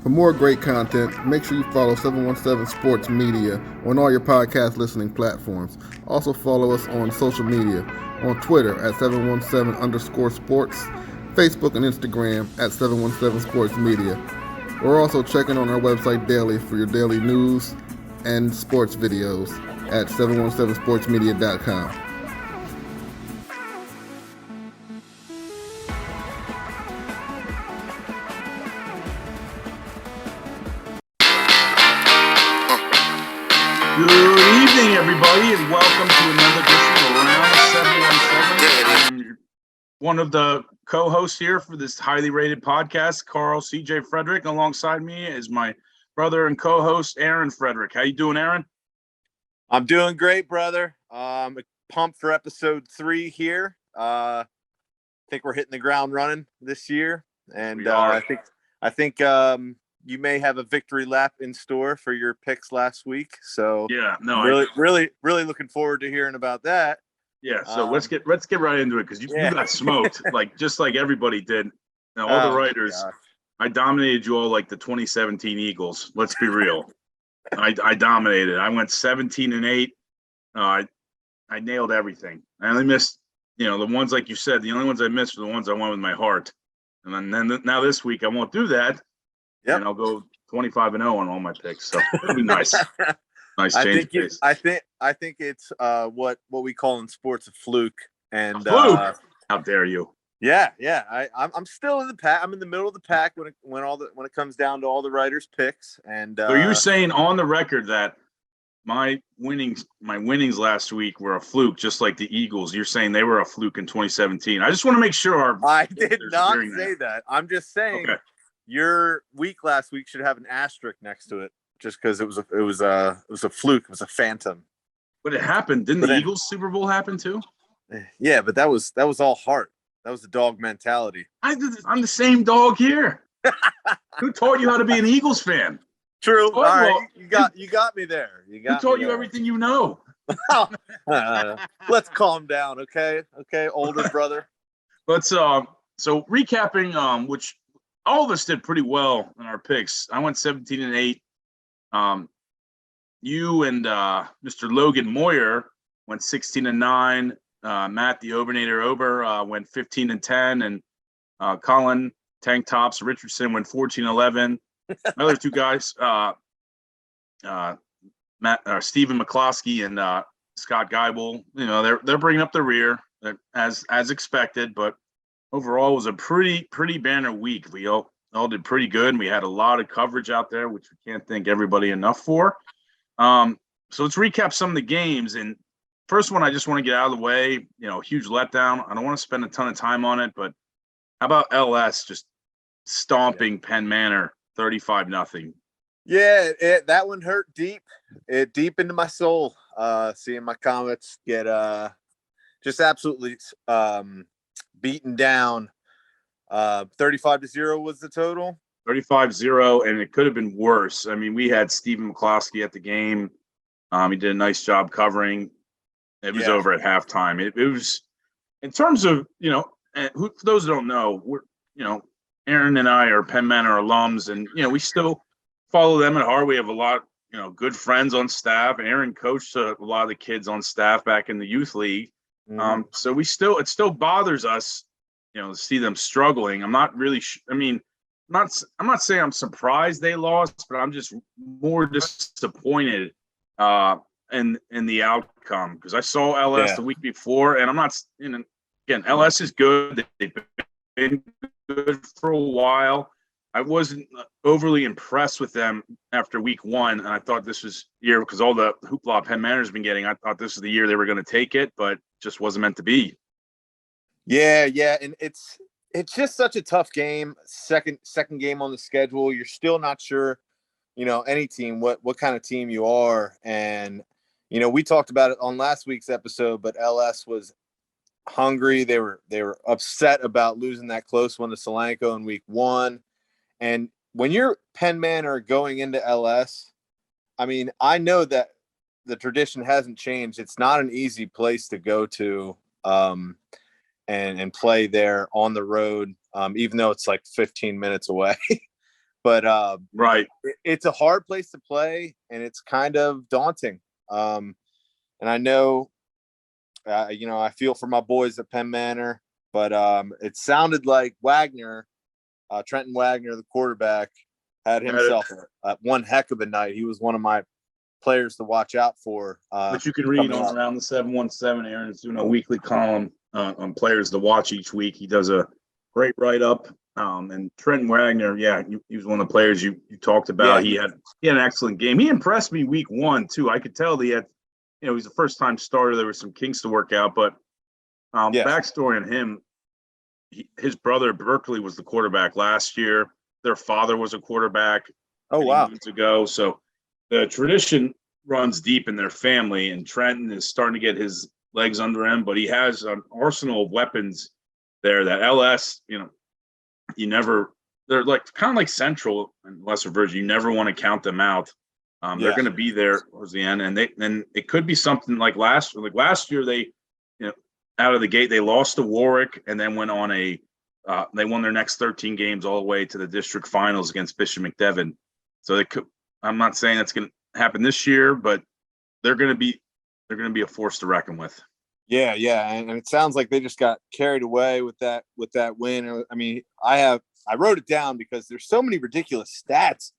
For more great content, make sure you follow 717 Sports Media on all your podcast listening platforms. Also follow us on social media, on Twitter at 717_sports, Facebook and Instagram at 717 Sports Media. We're also checking on our website daily for your daily news and sports videos at 717sportsmedia.com. Good evening, everybody, and welcome to another edition of Around 717. I'm one of the co-hosts here for this highly rated podcast, Carl C.J. Frederick. Alongside me is my brother and co-host, Aaron Frederick. How you doing, Aaron? I'm doing great, brother. Pumped for episode 3 here. I think we're hitting the ground running this year, and I think you may have a victory lap in store for your picks last week. So yeah, no, really looking forward to hearing about that. Yeah, so let's get right into it because you got smoked just like everybody did. Now, all the writers, I dominated you all like the 2017 Eagles. Let's be real. I dominated. I went 17-8. I nailed everything. I only missed, the ones like you said. The only ones I missed were the ones I went with my heart. And then now this week I won't do that. Yep. And I'll go 25-0 on all my picks. So it'll be nice. Nice change of pace. I think it's what we call in sports a fluke. And a fluke? How dare you? Yeah. I'm still in the pack. I'm in the middle of the pack when it comes down to all the writers' picks. And so you're saying on the record that my winnings last week were a fluke, just like the Eagles. You're saying they were a fluke in 2017. I just want to make sure. I did not say that. I'm just saying. Okay. Your week last week should have an asterisk next to it, just because it was a fluke. It was a phantom. But it happened. Didn't the Eagles Super Bowl happen too? Yeah, but that was all heart. That was the dog mentality. I'm the same dog here. Who taught you how to be an Eagles fan? True. All right, you got me there. Who taught you everything you know? Let's calm down, okay? Okay, older brother. Let's so recapping, which all of us did pretty well in our picks. I went 17-8. You and Mr. Logan Moyer went 16-9. Matt the Obernator Ober went 15-10, and Colin Tank Tops Richardson went 14-11. My other two guys, Stephen McCloskey and Scott Geibel, they're bringing up the rear as expected, but overall, it was a pretty banner week. We all did pretty good, and we had a lot of coverage out there, which we can't thank everybody enough for. So let's recap some of the games. And first one, I just want to get out of the way. Huge letdown. I don't want to spend a ton of time on it, but how about LS just stomping Penn Manor 35-0? Yeah, that one hurt deep into my soul. Seeing my Comets get just absolutely beaten down. 35-0 was the total. 35-0, and it could have been worse. I mean, we had Stephen McCloskey at the game. He did a nice job covering. It was over at halftime. It was, in terms of, for those who don't know, we're, Aaron and I are Penn Manor alums, and, we still follow them at heart. We have a lot, good friends on staff. Aaron coached a lot of the kids on staff back in the youth league. So it still bothers us, to see them struggling. I'm not really, I'm not saying I'm surprised they lost, but I'm just more disappointed in the outcome, because I saw LS the week before, and I'm not, again, LS is good. They've been good for a while. I wasn't overly impressed with them after week 1, and I thought this was year, because all the hoopla Penn Manor's been getting, I thought this was the year they were going to take it, but just wasn't meant to be. Yeah, and it's just such a tough game. Second game on the schedule. You're still not sure, any team what kind of team you are, and we talked about it on last week's episode, but LS was hungry. They were upset about losing that close one to Solanco in week 1. And when you're Penn Manor going into LS, I know that the tradition hasn't changed. It's not an easy place to go to and play there on the road, even though it's like 15 minutes away. but right. it's a hard place to play, and it's kind of daunting. And I know, I feel for my boys at Penn Manor, but it sounded like Trenton Wagner, the quarterback, had himself one heck of a night. He was one of my players to watch out for. But you can read on around the 717. Aaron is doing a weekly column on players to watch each week. He does a great write up. And Trenton Wagner, he was one of the players you talked about. Yeah, he had an excellent game. He impressed me week 1 too. I could tell he had, he's a first time starter. There were some kinks to work out, but backstory on him. His brother Berkeley was the quarterback last year. Their father was a quarterback. Oh, wow. Months ago. So the tradition runs deep in their family, and Trenton is starting to get his legs under him, but he has an arsenal of weapons there that LS, they're like kind of like Central and Lesser Virgin. You never want to count them out. They're going to be there towards the end, and it could be something like last year. They, out of the gate, they lost to Warwick, and then went on they won their next 13 games all the way to the district finals against Bishop McDevitt. So I'm not saying that's going to happen this year, but they're going to be a force to reckon with. Yeah, and it sounds like they just got carried away with that win. I mean, I wrote it down because there's so many ridiculous stats,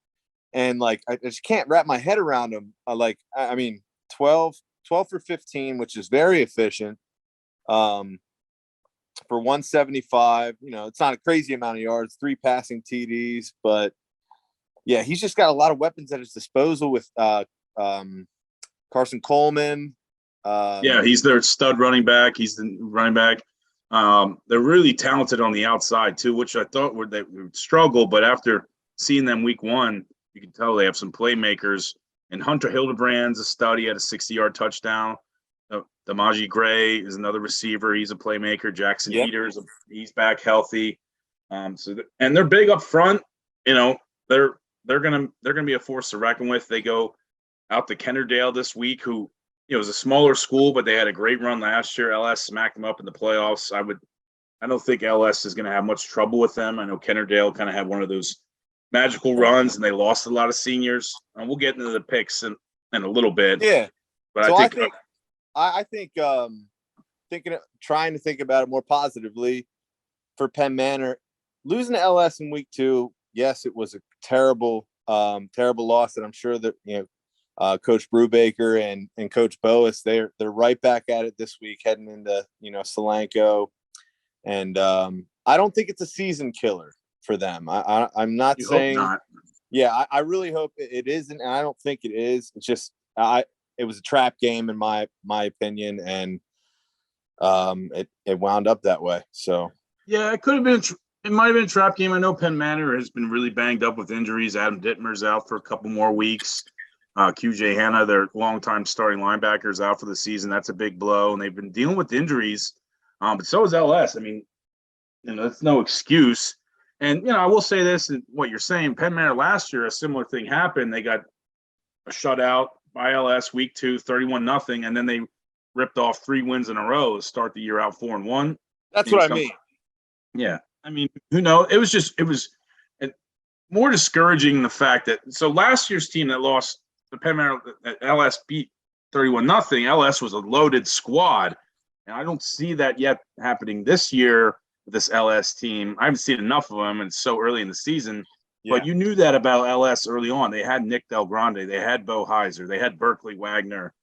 and I just can't wrap my head around them. 12 for 15, which is very efficient. For 175, it's not a crazy amount of yards, 3 passing TDs, but yeah, he's just got a lot of weapons at his disposal with Carson Coleman. He's their stud running back. He's the running back. They're really talented on the outside too, which I thought they would struggle, but after seeing them week 1, you can tell they have some playmakers. And Hunter Hildebrand's a stud. He had a 60-yard touchdown. Damaji Gray is another receiver. He's a playmaker. Jackson Eaters, he's back healthy. And they're big up front. They're gonna be a force to reckon with. They go out to Kennerdale this week, who was a smaller school, but they had a great run last year. LS smacked them up in the playoffs. I don't think LS is going to have much trouble with them. I know Kennerdale kind of had one of those magical runs, and they lost a lot of seniors. And we'll get into the picks in a little bit. Yeah, but so I think trying to think about it more positively for Penn Manor, losing to LS in week 2. Yes, it was a terrible loss, and I'm sure that Coach Brubaker and Coach Boas, they're right back at it this week, heading into Solanco, and I don't think it's a season killer for them. I'm not saying hope not. Yeah, I really hope it isn't, and I don't think it is. It's just it was a trap game in my opinion, and it wound up that way. So yeah, it could have been. It might have been a trap game. I know Penn Manor has been really banged up with injuries. Adam Dittmer's out for a couple more weeks. QJ Hanna, their longtime starting linebacker, is out for the season. That's a big blow, and they've been dealing with injuries. But so is LS. I mean, that's no excuse. And I will say this: and what you're saying, Penn Manor last year, a similar thing happened. They got a shutout by LS week 2, 31-0, and then they ripped off 3 wins in a row to start the year out 4-1. That's what I mean. Yeah. I mean, who knows? It was more discouraging the fact that last year's team that lost the Penn Manor, LS beat 31-0. LS was a loaded squad, and I don't see that yet happening this year with this LS team. I haven't seen enough of them, and it's so early in the season. Yeah. But you knew that about LS early on. They had Nick Del Grande, they had Bo Heiser, they had Berkeley Wagner,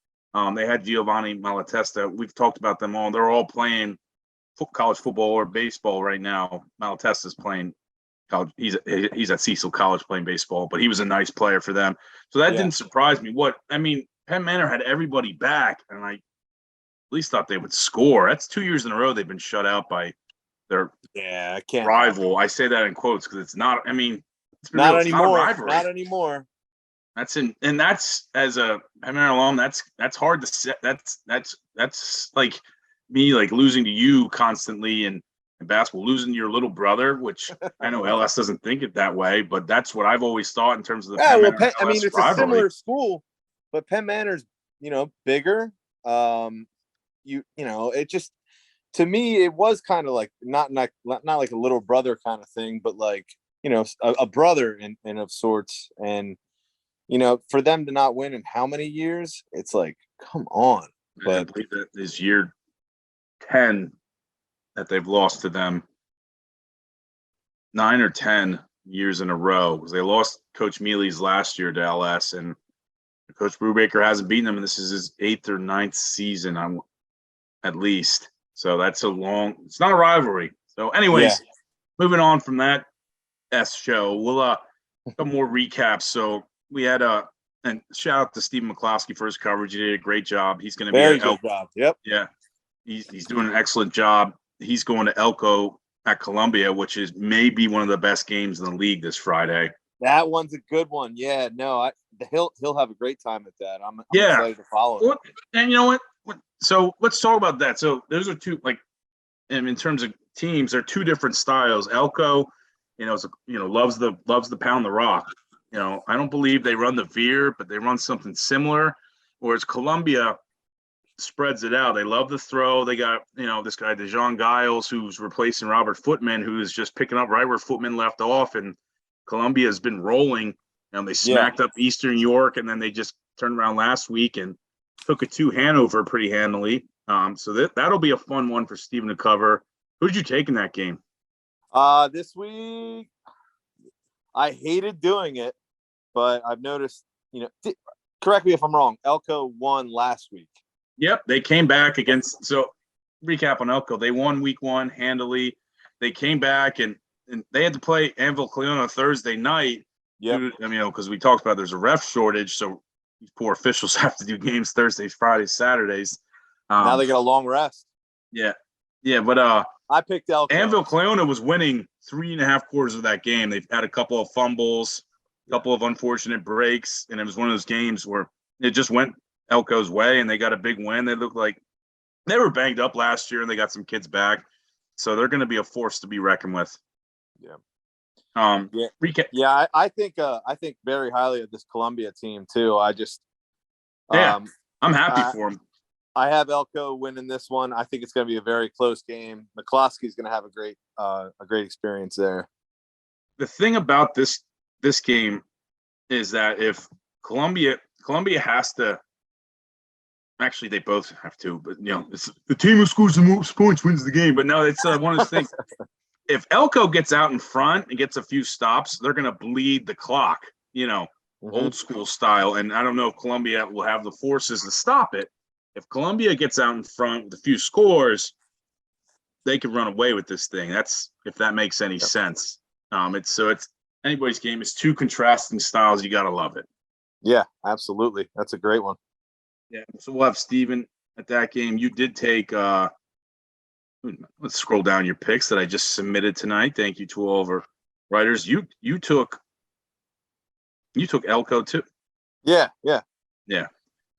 they had Giovanni Malatesta. We've talked about them all. They're all playing college football or baseball right now. Malatesta's playing college. He's at Cecil College playing baseball, but he was a nice player for them. So that didn't surprise me. Penn Manor had everybody back, and I at least thought they would score. That's 2 years in a row they've been shut out by their rival. I say that in quotes because it's not. I mean, it's been not real, anymore. It's not a rivalry. Not anymore. That's as a Penn Manor alum. That's hard to set. That's like me losing to you constantly in basketball, losing to your little brother, which I know LS doesn't think it that way, but that's what I've always thought in terms of the Penn Manor LS it's rivalry. A similar school, but Penn Manor's bigger. It just, to me, it was kind of like not like a little brother kind of thing, but a brother in of sorts. And, for them to not win in how many years, it's like, come on. But I believe that is year 10 that they've lost to them. 9 or 10 years in a row, because they lost Coach Mealy's last year to LS, and Coach Brubaker hasn't beaten them, and this is his 8th or 9th season at least. So that's it's not a rivalry. So anyways, moving on from that show, we'll a couple more recaps. So we had and shout out to Stephen McCloskey for his coverage. He did a great job. He's going to be very good job. Yep. Yeah. He's doing an excellent job. He's going to Elko at Columbia, which is maybe one of the best games in the league this Friday. That one's a good one. Yeah, no, he'll have a great time at that. I'm excited to follow him. And you know what? So let's talk about that. So those are two, like, and in terms of teams, they're two different styles. Elko, loves the pound the rock. I don't believe they run the veer, but they run something similar. Whereas Columbia spreads it out. They love the throw. They got, this guy, DeJean Giles, who's replacing Robert Footman, who is just picking up right where Footman left off. And Columbia has been rolling. They smacked up Eastern York, and then they just turned around last week and took it to Hanover pretty handily. So that'll be a fun one for Stephen to cover. Who did you take in that game? This week, I hated doing it, but I've noticed, correct me if I'm wrong, Elko won last week. Yep, they came back against. So, recap on Elko. They won week 1 handily. They came back and they had to play Anvil Cleona Thursday night. Yeah, because we talked about there's a ref shortage, so these poor officials have to do games Thursdays, Fridays, Saturdays. Now they get a long rest. Yeah, but I picked Elko. Anvil Cleona was winning 3.5 quarters of that game. They've had a couple of fumbles, a couple of unfortunate breaks, and it was one of those games where it just went Elko's way, and they got a big win. They looked like they were banged up last year, and they got some kids back, so they're going to be a force to be reckoned with. Yeah. Recap. Yeah, I think very highly of this Columbia team too. I just I'm happy for them. I have Elko winning this one. I think it's going to be a very close game. McCloskey's going to have a great experience there. The thing about this game is that if Columbia has to, actually they both have to, but it's the team who scores the most points wins the game. But no, it's one of those things. If Elko gets out in front and gets a few stops, they're going to bleed the clock, old school style. And I don't know if Columbia will have the forces to stop it. If Columbia gets out in front with a few scores, they can run away with this thing. That's if that makes any sense. It's anybody's game. It's two contrasting styles. You got to love it. Yeah, absolutely. That's a great one. Yeah. So we'll have Steven at that game. You did take let's scroll down your picks that I just submitted tonight. Thank you to all of our writers. You took Elko too. Yeah.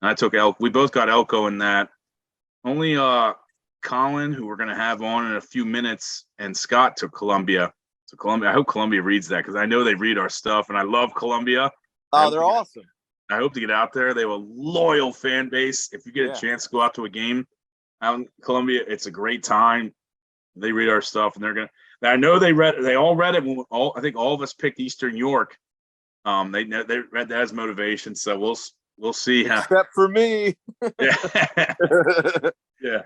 I took Elko. We both got Elko in that. Only Colin, who we're going to have on in a few minutes, and Scott took Columbia. So Columbia, I hope Columbia reads that, because I know they read our stuff, and I love Columbia. Oh, they're awesome. I hope to get out there. They have a loyal fan base. If you get a chance to go out to a game out in Columbia, it's a great time. They read our stuff, and they're going to. I know they all read it. I think all of us picked Eastern York. They read that as motivation. So we'll see how. Except for me. Yeah.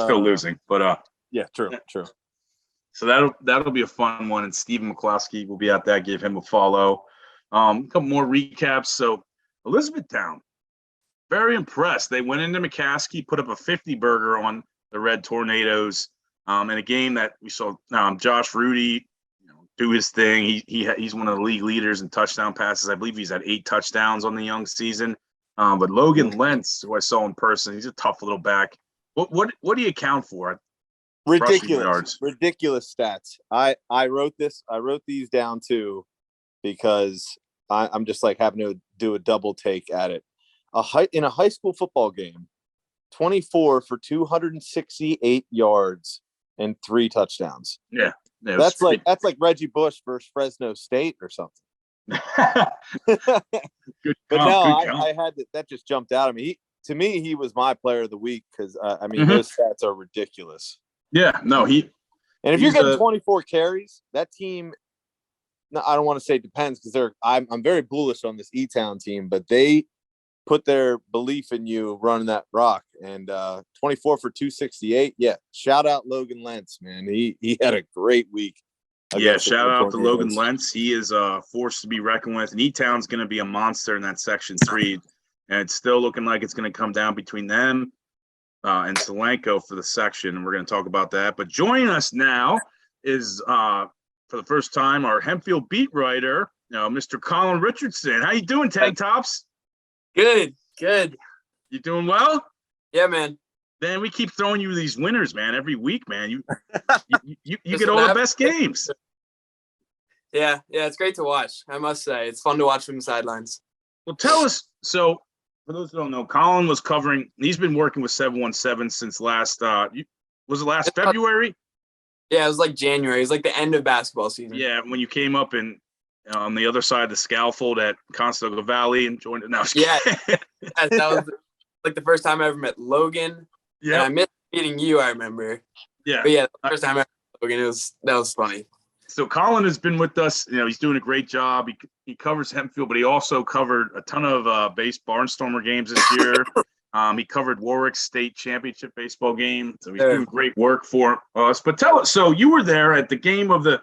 Still losing, but yeah, true. So that'll be a fun one, and Stephen McCloskey will be out there. Give him a follow. A couple more recaps. So Elizabethtown, very impressed. They went into McCaskey, put up a 50 burger on the Red Tornadoes, in a game that we saw Josh Rudy do his thing. He's one of the league leaders in touchdown passes. I believe he's had 8 touchdowns on the young season. But Logan Lentz, who I saw in person, he's a tough little back. What do you account for? Ridiculous stats. I wrote these down too, because I'm just like having to do a double take at it. In a high school football game, 24 for 268 yards and 3 touchdowns. Yeah. That's like Reggie Bush versus Fresno State or something. Good but count, no, good count. I had that just jumped out at me. To me, he was my player of the week, because those stats are ridiculous. Yeah, no, and if you're getting 24 carries, that team no, I don't want to say it depends because I'm very bullish on this E-Town team, but they put their belief in you running that rock. And 24 for 268. Yeah, shout out Logan Lentz, man. He had a great week. Yeah, shout out to Logan Lentz. He is a force to be reckoned with. And E-Town's going to be a monster in that Section 3. And it's still looking like it's going to come down between them and Solanco for the section. And we're going to talk about that. But joining us now is, for the first time, our Hempfield beat writer, Mr. Colin Richardson. How you doing, Tank Tops? Good. You doing well? Yeah, man. Man, we keep throwing you these winners, man, every week, man. You get all the best games. Yeah, it's great to watch. I must say, it's fun to watch from the sidelines. Well, tell us. So, for those who don't know, Colin was covering. He's been working with 717 since last. Was it last February? Yeah, it was like January. It was like the end of basketball season. Yeah, when you came up and on the other side of the scaffold at Conestoga Valley and joined it. Now, yeah, that was like the first time I ever met Logan. Yeah, and I missed meeting you. I remember. Yeah, but yeah, the first time I met Logan, that was funny. So Colin has been with us. He's doing a great job. He covers Hempfield, but he also covered a ton of Barnstormer games this year. He covered Warwick State Championship baseball game. So he's doing great work for us. But tell us, so you were there at the game of the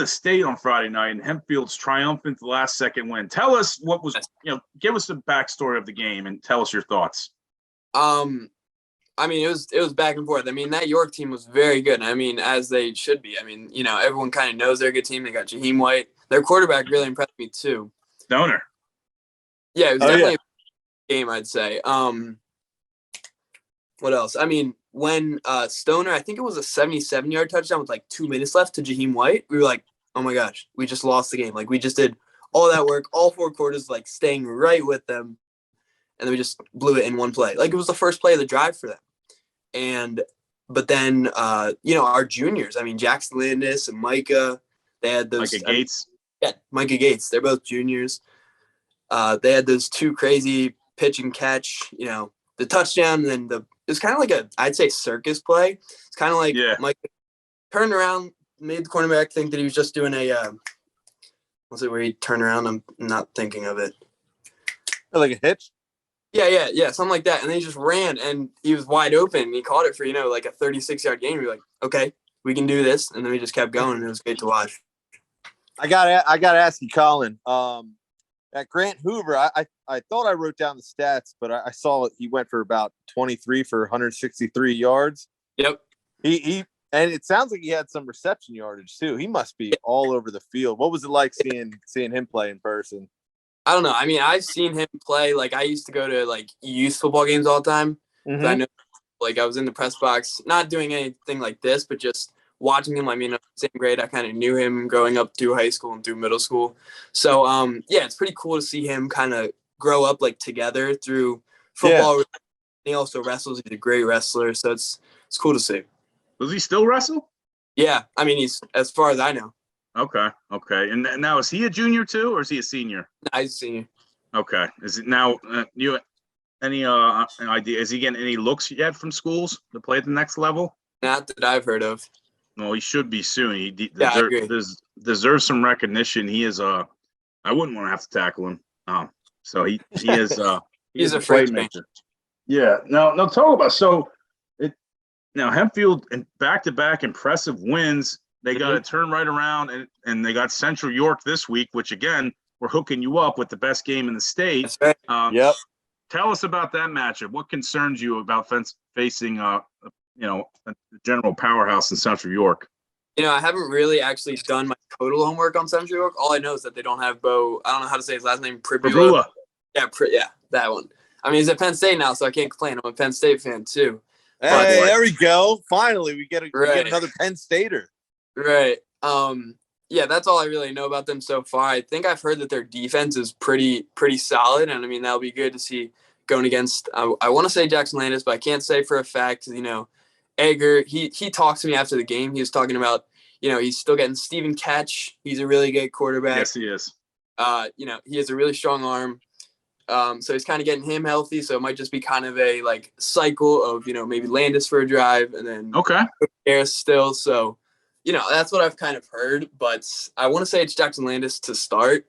state on Friday night, and Hempfield's triumphant last-second win. Tell us what was, give us the backstory of the game and tell us your thoughts. I mean, it was back and forth. I mean, that York team was very good. I mean, as they should be. I mean, everyone kind of knows they're a good team. They got Jaheim White. Their quarterback really impressed me too. Stoner. Yeah, it was definitely a game, I'd say. What else? I mean, when Stoner, I think it was a 77-yard touchdown with like 2 minutes left to Jaheim White, we were like, oh my gosh, we just lost the game. Like, we just did all that work, all 4 quarters, like staying right with them. And then we just blew it in one play. Like, it was the first play of the drive for them. But then, our juniors, I mean, Jackson Landis and Micah, they had those. Micah Gates? Micah Gates. They're both juniors. They had those 2 crazy pitch and catch, the touchdown, and then it was kind of like I'd say circus play. It's kind of like Micah turned around, made the cornerback think that he was just doing was it where he turned around? I'm not thinking of it. Like a hitch? Yeah, something like that. And then he just ran, and he was wide open. He caught it for, like a 36-yard gain. We were like, okay, we can do this. And then we just kept going, and it was great to watch. I gotta ask you, Colin. At Grant Hoover, I thought I wrote down the stats, but I saw he went for about 23 for 163 yards. Yep. He and it sounds like he had some reception yardage too. He must be all over the field. What was it like seeing him play in person? I don't know. I mean, I've seen him play. Like, I used to go to like youth football games all the time. Mm-hmm. I know, like, I was in the press box, not doing anything like this, but just watching him. I mean, same grade, I kind of knew him growing up through high school and through middle school. So, it's pretty cool to see him kind of grow up like together through football. Yeah. He also wrestles. He's a great wrestler. So it's cool to see. Does he still wrestle? Yeah. I mean, he's, as far as I know. Okay. And now, is he a junior too, or is he a senior? No, he's a senior. Okay. Is it now? You any idea? Is he getting any looks yet from schools to play at the next level? Not that I've heard of. Well, he should be soon. He deserves some recognition. He is I wouldn't want to have to tackle him. So he is he's a playmaker. Yeah. No. Talk about now Hempfield in back-to-back impressive wins. They got to turn right around and they got Central York this week, which again we're hooking you up with the best game in the state. That's right. Yep. Tell us about that matchup. What concerns you about facing a general powerhouse in Central York? I haven't really actually done my total homework on Central York. All I know is that they don't have Bo. I don't know how to say his last name. Pribula. Yeah, that one. I mean, he's at Penn State now, so I can't complain. I'm a Penn State fan too. Hey, there we go. Finally, we get another Penn Stater. Right. That's all I really know about them so far. I think I've heard that their defense is pretty solid, and I mean that'll be good to see going against. I want to say Jackson Landis, but I can't say for a fact. Egger. He talked to me after the game. He was talking about he's still getting Stephen Ketch. He's a really good quarterback. Yes, he is. He has a really strong arm. So he's kind of getting him healthy. So it might just be kind of a like cycle of maybe Landis for a drive and then okay Harris still. So. that's what I've kind of heard. But I want to say it's Jackson Landis to start.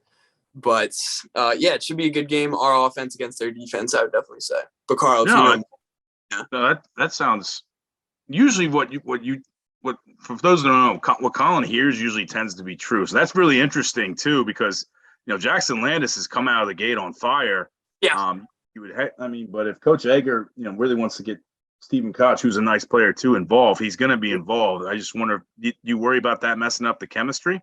But it should be a good game. Our offense against their defense, I would definitely say. But Carl, that sounds usually what for those that don't know, what Colin hears usually tends to be true. So that's really interesting too, because Jackson Landis has come out of the gate on fire. Yeah. But if Coach Egger, really wants to get Stephen Koch, who's a nice player too, involved, he's going to be involved. I just wonder, do you worry about that messing up the chemistry?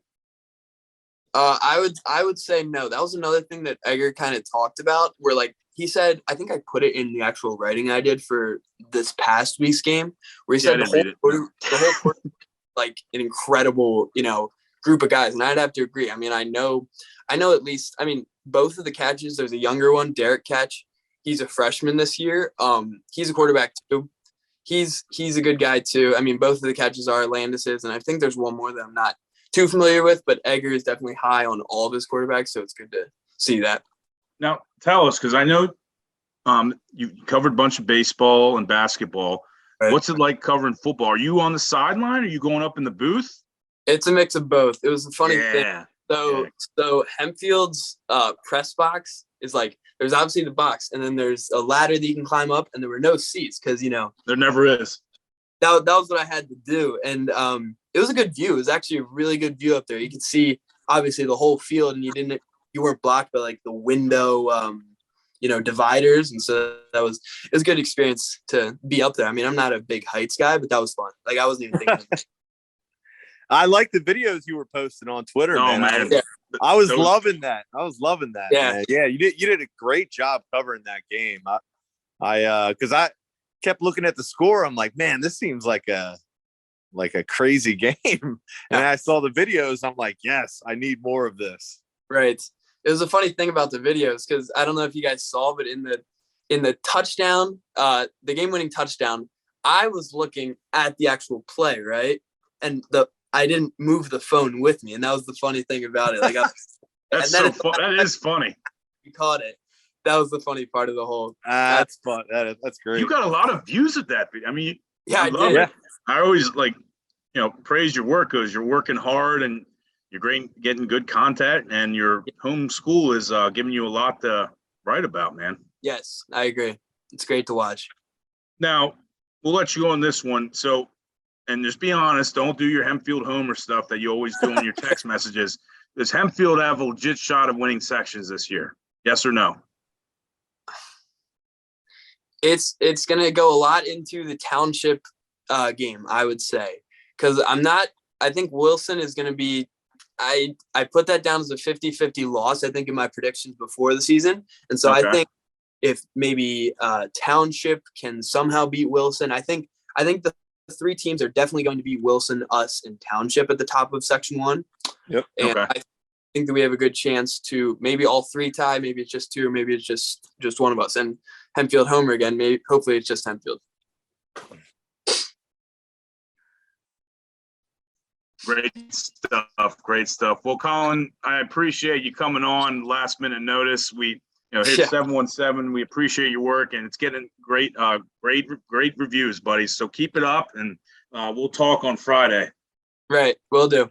I would say no. That was another thing that Egger kind of talked about, where like he said, I think I put it in the actual writing I did for this past week's game, where he said the whole quarter, like an incredible, group of guys, and I'd have to agree. I mean, I know at least. I mean, both of the catches. There's a younger one, Derek Catch. He's a freshman this year. He's a quarterback too. He's a good guy too. I mean, both of the catches are Landis's, and I think there's one more that I'm not too familiar with, but Egger is definitely high on all of his quarterbacks, so it's good to see that. Now, tell us, because I know you covered a bunch of baseball and basketball. Right. What's it like covering football? Are you on the sideline? Are you going up in the booth? It's a mix of both. It was a funny thing. So Hempfield's press box is like, there's obviously the box, and then there's a ladder that you can climb up, and there were no seats because, there never is. That was what I had to do. And it was a good view. It was actually a really good view up there. You could see obviously the whole field, and you weren't blocked by like the window, dividers. And so it was a good experience to be up there. I mean, I'm not a big heights guy, but that was fun. Like I wasn't even thinking. I like the videos you were posting on Twitter, man. I was loving that. Yeah. Man. Yeah. You did a great job covering that game. Because I kept looking at the score. I'm like, man, this seems like a crazy game. And I saw the videos. I'm like, yes, I need more of this. Right. It was a funny thing about the videos, because I don't know if you guys saw, but in the touchdown, the game-winning touchdown, I was looking at the actual play, right? And I didn't move the phone with me, and that was the funny thing about it. Like that is funny. You caught it. That was the funny part of the whole. That's fun. That's great. You got a lot of views at that. I mean, I love did. It. I always praise your work, because you're working hard and you're great, getting good content, and your home school is giving you a lot to write about, man. Yes, I agree. It's great to watch. Now, we'll let you go on this one. So, and just be honest, don't do your Hempfield homer stuff that you always do in your text messages. Does Hempfield have a legit shot of winning sections this year? Yes or no? It's going to go a lot into the township game, I would say, because I think Wilson is going to be, I put that down as a 50-50 loss, I think, in my predictions before the season. And so I think if maybe township can somehow beat Wilson, I think the three teams are definitely going to be Wilson, us, and township at the top of section 1. Yep. And I think that we have a good chance to maybe all three tie, maybe it's just two, or maybe it's just one of us. And Hempfield homer again, hopefully it's just Hempfield. Great stuff. Well, Colin, I appreciate you coming on last minute notice. We hit 717. We appreciate your work, and it's getting great reviews, buddies. So keep it up, and we'll talk on Friday. Right, will do.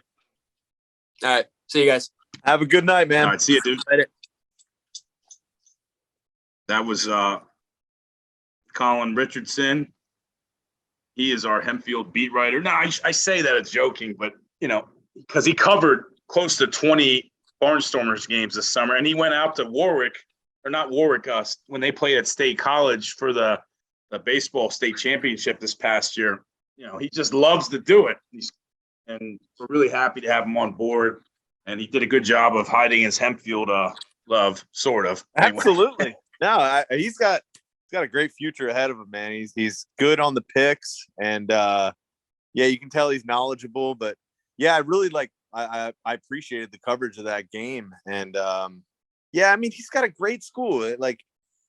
All right, see you guys. Have a good night, man. All right, see you, dude. Later. That was Colin Richardson. He is our Hempfield beat writer. Now, I say that as joking, but, because he covered close to 20 Barnstormers games this summer, and he went out to when they played at State College for the baseball state championship this past year. He just loves to do it. And we're really happy to have him on board. And he did a good job of hiding his Hempfield love, sort of. Anyway. Absolutely. No, he's got a great future ahead of him, man. He's good on the picks, and you can tell he's knowledgeable. But I really I appreciated the coverage of that game, and I mean, he's got a great school.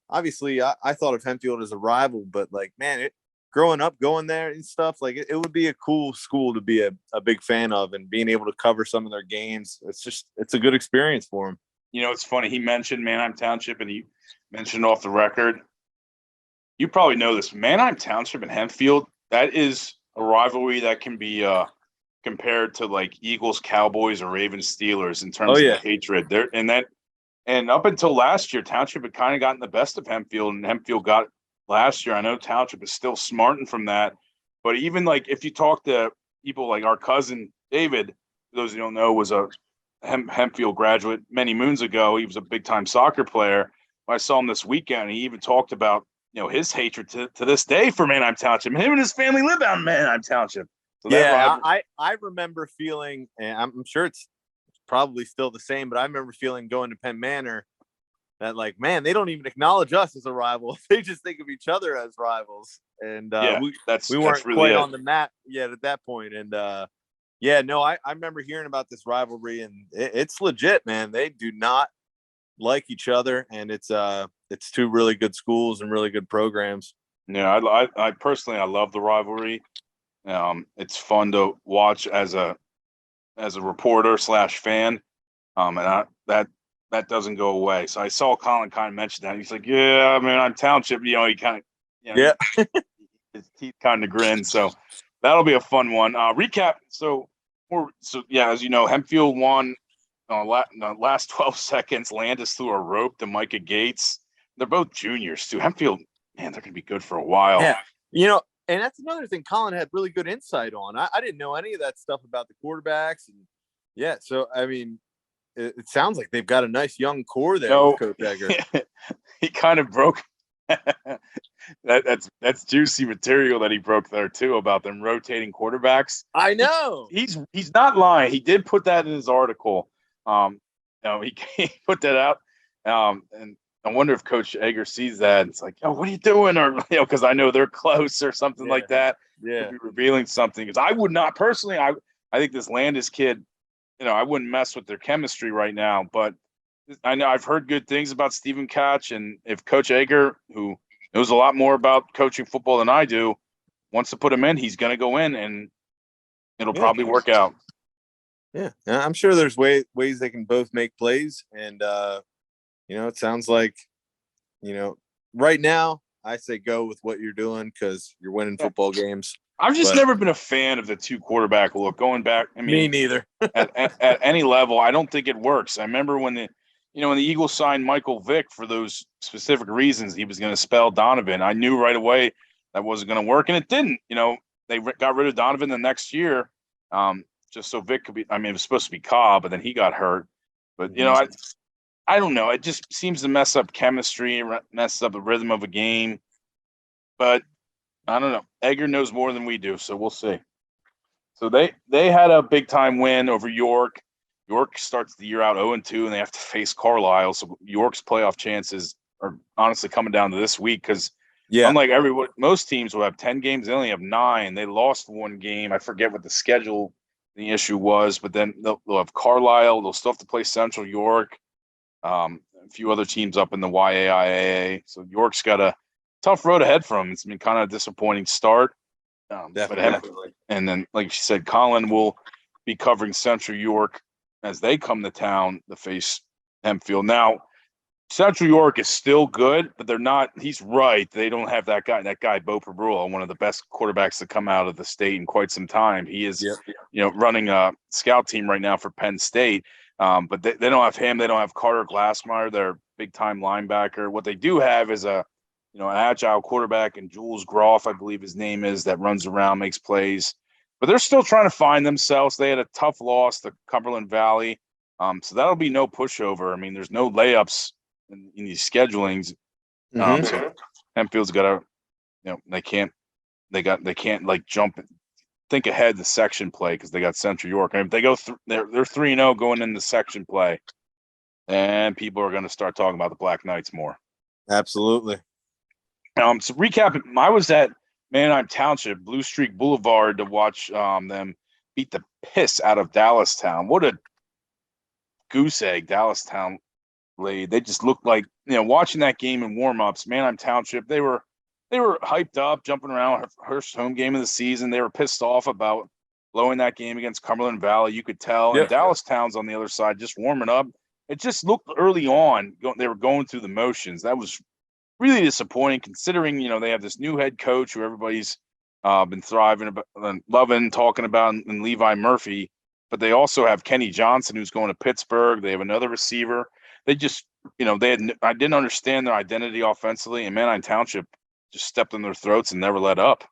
Obviously, I thought of Hempfield as a rival, but growing up, going there and stuff, it would be a cool school to be a big fan of, and being able to cover some of their games. It's a good experience for him. It's funny. He mentioned Manheim Township, and he mentioned off the record. You probably know this. Manheim Township and Hempfield, that is a rivalry that can be compared to like Eagles, Cowboys, or Ravens, Steelers in terms of the hatred. And up until last year, Township had kind of gotten the best of Hempfield, and Hempfield got last year. I know Township is still smarting from that, but even like if you talk to people like our cousin David, for those who don't know, was a Hempfield graduate many moons ago. He was a big time soccer player. I saw him this weekend. He even talked about his hatred to this day for Manheim Township. Him and his family live out in Manheim Township. So I remember feeling, and I'm sure it's probably still the same, but I remember feeling going to Penn Manor that like, man, they don't even acknowledge us as a rival. They just think of each other as rivals. And we weren't really quite on the map yet at that point. And I remember hearing about this rivalry, and it's legit, man. They do not like each other, and it's two really good schools and really good programs. Yeah, I personally, I love the rivalry. It's fun to watch as a reporter / fan, and that doesn't go away. So I saw Colin kind of mention that. He's like, "Yeah, I mean, I'm Township." He kind of, his teeth kind of grin. So that'll be a fun one. Recap. As you know, Hempfield won. The last 12 seconds, Landis threw a rope to Micah Gates. They're both juniors too. Hempfield, man, they're going to be good for a while. Yeah, and that's another thing Colin had really good insight on. I didn't know any of that stuff about the quarterbacks. And so, I mean, it sounds like they've got a nice young core there with Coach Egger. He kind of broke that's juicy material that he broke there too about them rotating quarterbacks. I know. He's not lying. He did put that in his article. He put that out. And I wonder if Coach Egger sees that. It's like, oh, what are you doing? Or because I know they're close or something like that. Yeah, could be revealing something. Because I would not personally. I think this Landis kid. I wouldn't mess with their chemistry right now. But I know I've heard good things about Stephen Koch, and if Coach Egger, who knows a lot more about coaching football than I do, wants to put him in, he's going to go in, and it'll probably work out. Yeah, I'm sure there's ways they can both make plays, and it sounds like, right now I say go with what you're doing because you're winning football games. I've just never been a fan of the two quarterback look going back. I mean, me neither. at any level, I don't think it works. I remember when the Eagles signed Michael Vick for those specific reasons, he was going to spell Donovan. I knew right away that wasn't going to work, and it didn't. They got rid of Donovan the next year. Just so Vic could be. I mean, it was supposed to be Cobb, but then he got hurt. But I don't know. It just seems to mess up chemistry, mess up the rhythm of a game. But I don't know. Egger knows more than we do, so we'll see. So they had a big time win over York. York starts the year out 0-2, and they have to face Carlisle. So York's playoff chances are honestly coming down to this week because unlike most teams will have 10 games, they only have 9. They lost one game. I forget what the issue was, but then they'll have Carlisle. They'll still have to play Central York, a few other teams up in the YAIAA. So York's got a tough road ahead for them. It's been kind of a disappointing start. Definitely. And then, like she said, Colin will be covering Central York as they come to town to face Hempfield. Now, Central York is still good, but they're not. He's right. They don't have that guy, Bo Perbrula, one of the best quarterbacks to come out of the state in quite some time. He is, running a scout team right now for Penn State. But they don't have him. They don't have Carter Glassmeyer, their big time linebacker. What they do have is an agile quarterback, and Jules Groff, I believe his name is, that runs around, makes plays. But they're still trying to find themselves. They had a tough loss to Cumberland Valley. So that'll be no pushover. I mean, there's no layups in these schedulings. So Hempfield's got to, they can't like jump, think ahead to section play because they got Central York. And if they go they're 3-0 going into section play, and people are going to start talking about the Black Knights more. Absolutely. So recap, I was at Manheim Township, Blue Streak Boulevard, to watch them beat the piss out of Dallastown. What a goose egg Dallastown laid. They just looked like, watching that game in warm-ups, Manheim Township, they were hyped up, jumping around, first home game of the season. They were pissed off about blowing that game against Cumberland Valley. You could tell. And Dallastown's on the other side, just warming up. It just looked early on, they were going through the motions. That was really disappointing considering, they have this new head coach who everybody's been thriving, loving, talking about, and Levi Murphy. But they also have Kenny Johnson, who's going to Pittsburgh. They have another receiver. They just, I didn't understand their identity offensively, and Manheim Township just stepped on their throats and never let up.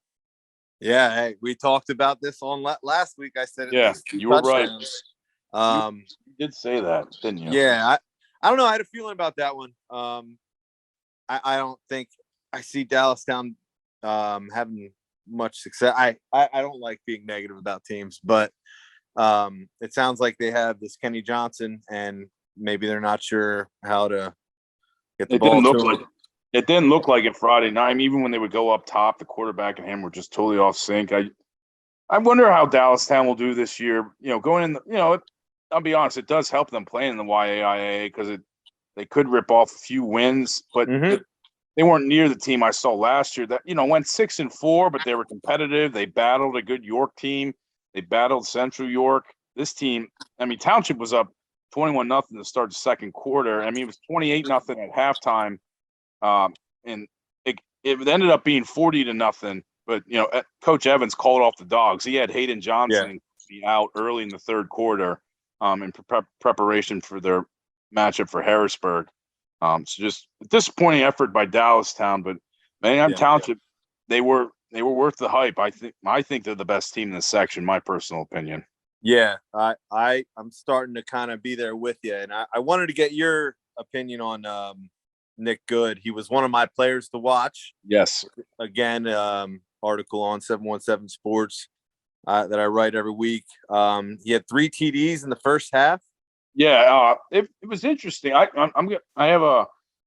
Yeah, hey, we talked about this on last week. I said at least 2 you were touchdowns. Right. You did say that, didn't you? Yeah, I don't know. I had a feeling about that one. I don't think I see Dallastown having much success. I don't like being negative about teams, but it sounds like they have this Kenny Johnson, and maybe they're not sure how to get the ball to him. It didn't look like it Friday night. I mean, even when they would go up top, the quarterback and him were just totally off sync. I wonder how Dallastown will do this year. Going in, I'll be honest, it does help them playing in the YAIA because they could rip off a few wins, but they weren't near the team I saw last year that, went 6-4, but they were competitive. They battled a good York team. They battled Central York. This team, Township was up 21-0 to start the second quarter. It was 28-0 at halftime. And it ended up being 40-0. But, Coach Evans called off the dogs. He had Hayden Johnson be out early in the third quarter in preparation for their matchup for Harrisburg. So just a disappointing effort by Dallastown, but Manheim Township, they were worth the hype. I think they're the best team in the section, my personal opinion. Yeah, I'm starting to kind of be there with you, and I wanted to get your opinion on Nick Good. He was one of my players to watch. Yes. Again, article on 717 Sports that I write every week. He had 3 TDs in the first half. Yeah, it was interesting.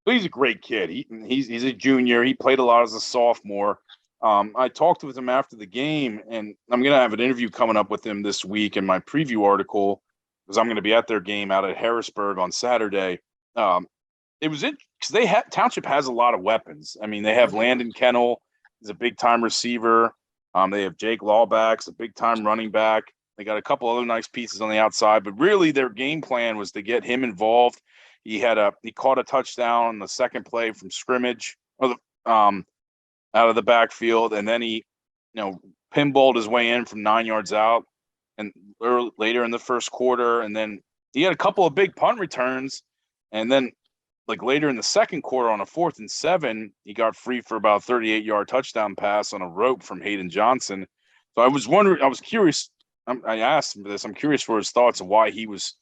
He's a great kid. He's a junior. He played a lot as a sophomore. I talked with him after the game, and I'm going to have an interview coming up with him this week in my preview article because I'm going to be at their game out at Harrisburg on Saturday. It was because Township has a lot of weapons. They have Landon Kennel, he's a big time receiver. They have Jake Lawbacks, a big time running back. They got a couple other nice pieces on the outside, but really their game plan was to get him involved. He caught a touchdown on the second play from scrimmage, out of the backfield, and then he, pinballed his way in from 9 yards out, and later in the first quarter, and then he had a couple of big punt returns, and then later in the second quarter on a 4th and 7, he got free for about a 38-yard touchdown pass on a rope from Hayden Johnson. So I was curious. I asked him for this. I'm curious for his thoughts of why he was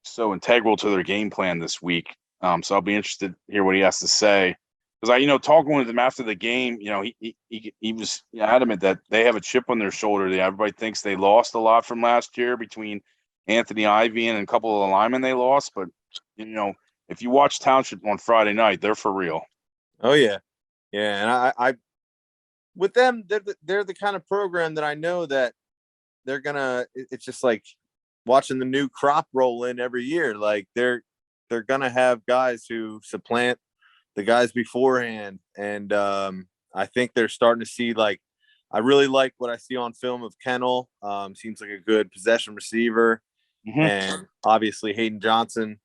so integral to their game plan this week. So I'll be interested to hear what he has to say. Because talking with him after the game, he was adamant that they have a chip on their shoulder. Everybody thinks they lost a lot from last year between Anthony Ivy and a couple of the linemen they lost. But, if you watch Township on Friday night, they're for real. Oh, yeah. Yeah, and I with them, they're the kind of program that I know that they're going to – it's just like watching the new crop roll in every year. They're going to have guys who supplant the guys beforehand. And I think they're starting to see, I really like what I see on film of Kennel. Seems like a good possession receiver. Mm-hmm. And obviously Hayden Johnson,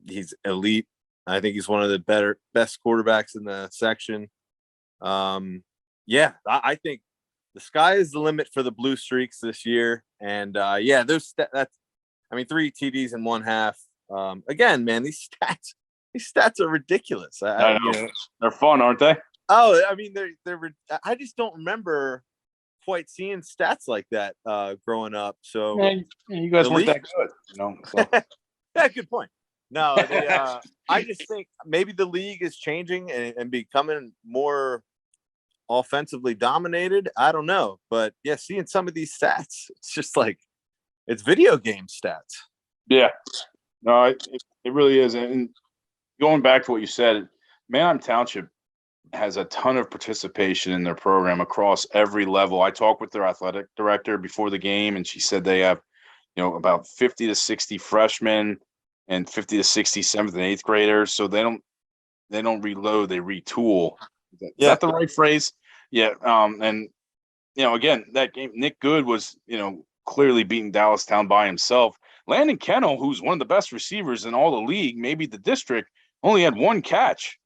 he's elite. I think he's one of the best quarterbacks in the section. I think the sky is the limit for the Blue Streaks this year. And that's 3 TDs in one half. Again, man, these stats are ridiculous. I know. They're fun, aren't they? Oh, they're. I just don't remember quite seeing stats like that growing up. So you guys weren't that good, So. Yeah, good point. No, I just think maybe the league is changing and becoming more offensively dominated. I don't know, but yeah, seeing some of these stats, it's just it's video game stats. Yeah, no, it really is. And going back to what you said, Manheim Township has a ton of participation in their program across every level. I talked with their athletic director before the game, and she said they have, about 50 to 60 freshmen and 50 to 60 7th and 8th graders. So they don't reload, they retool. Is that the right phrase? Yeah. And again, that game, Nick Good was, clearly beating Dallastown by himself. Landon Kennel, who's one of the best receivers in all the league, maybe the district, only had 1 catch.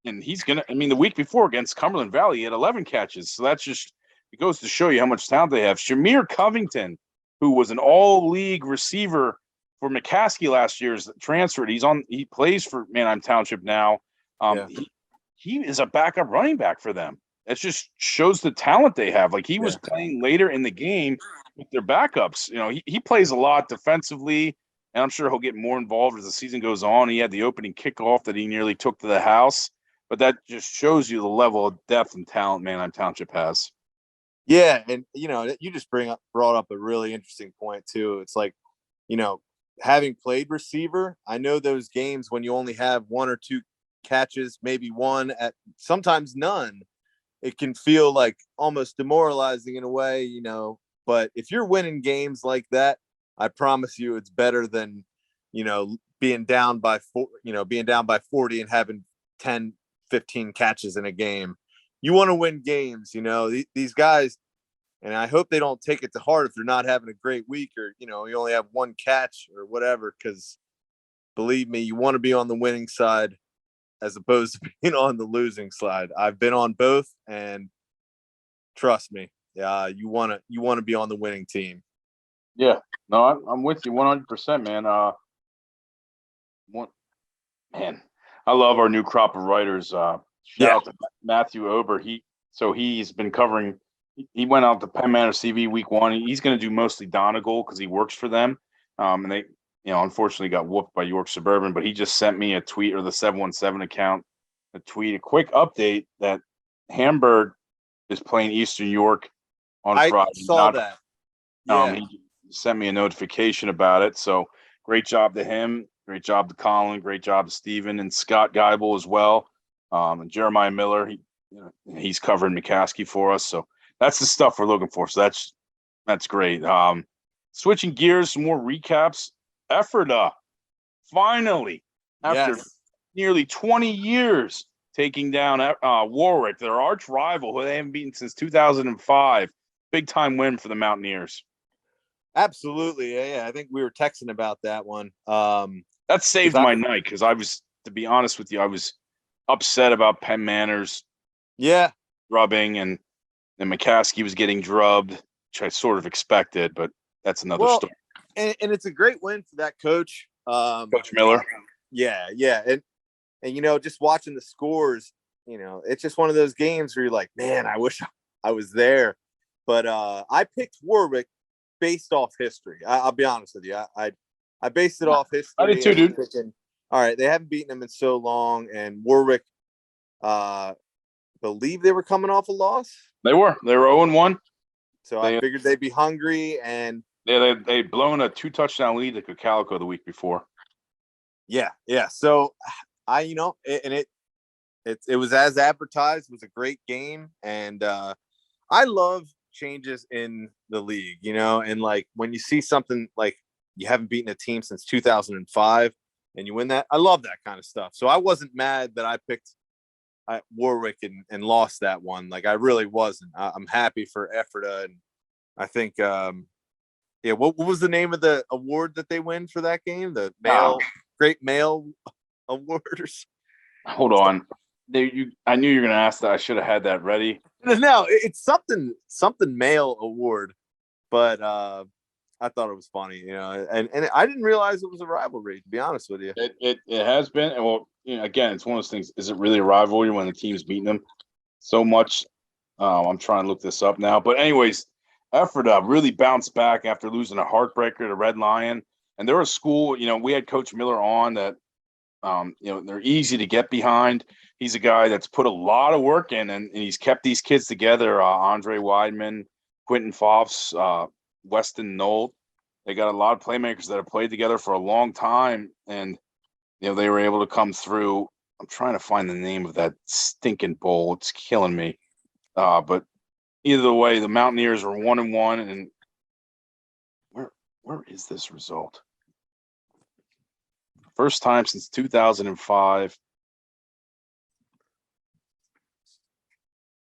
and he's gonna. I mean, the week before against Cumberland Valley, he had 11 catches. So that's just it goes to show you how much talent they have. Shamir Covington, who was an all-league receiver for McCaskey last year, is transferred. He plays for Manheim Township now. He is a backup running back for them. It just shows the talent they have. Like he was playing later in the game with their backups. You know, he plays a lot defensively, and I'm sure he'll get more involved as the season goes on. He had the opening kickoff that he nearly took to the house, but that just shows you the level of depth and talent Manheim Township has. Yeah, and you just brought up a really interesting point too. It's like, having played receiver, I know those games when you only have one or two catches, maybe one at sometimes none, it can feel like almost demoralizing in a way, but if you're winning games like that, I promise you it's better than, being down by 40 and having 10, 15 catches in a game. You want to win games, these guys, and I hope they don't take it to heart if they're not having a great week or, you only have one catch or whatever, because believe me, you want to be on the winning side as opposed to being on the losing side. I've been on both, and trust me, you want to be on the winning team. Yeah, no, I'm with you 100%, man. I love our new crop of writers. Shout out to Matthew Ober. He's been covering. He went out to Penn Manor CV week 1. He's going to do mostly Donegal because he works for them. And they, unfortunately got whooped by York Suburban. But he just sent me a tweet, or the 717 account, a quick update that Hamburg is playing Eastern York on Friday. I saw that. Yeah. He sent me a notification about it. So great job to him. Great job to Colin. Great job to Steven and Scott Geibel as well. And Jeremiah Miller. He's covering McCaskey for us. So that's the stuff we're looking for. So that's great. Switching gears, some more recaps. Ephrata, finally, after nearly 20 years, taking down Warwick, their arch rival, who they haven't beaten since 2005. Big time win for the Mountaineers. Absolutely. Yeah. I think we were texting about that one. That saved my night because to be honest with you, I was upset about Penn Manor's drubbing, and McCaskey was getting drubbed, which I sort of expected, but that's another story. And it's a great win for that coach. Coach Miller. Yeah. And just watching the scores, it's just one of those games where you're like, man, I wish I was there. But I picked Warwick based off history. I'll be honest with you. I based it off history. I did too, dude. Thinking, all right, they haven't beaten them in so long, and Warwick, believe they were coming off a loss. They were 0-1. So I figured they'd be hungry, and they'd blown a 2-touchdown lead to Cocalico the week before. Yeah. So it was as advertised. It was a great game, and I love changes in the league, and like when you see something like you haven't beaten a team since 2005 and you win that, I love that kind of stuff. So I wasn't mad that I picked Warwick and lost that one. Like I really wasn't. I'm happy for Ephrata, and I think what was the name of the award that they win for that game? The Great Male Awards. Hold on. I knew you were going to ask that. I should have had that ready. No, it's something male award, but I thought it was funny, and I didn't realize it was a rivalry, to be honest with you. It has been. And well, again, it's one of those things. Is it really a rivalry when the team's beating them so much? I'm trying to look this up now. But anyways, Ephrata really bounced back after losing a heartbreaker to Red Lion. And they're a school, we had Coach Miller on that, they're easy to get behind. He's a guy that's put a lot of work in, and he's kept these kids together. Andre Weidman, Quentin Foffs, Weston Knoll. They got a lot of playmakers that have played together for a long time, and they were able to come through. I'm trying to find the name of that stinking bowl. It's killing me. But either way, the Mountaineers are 1-1, and where is this result? First time since 2005.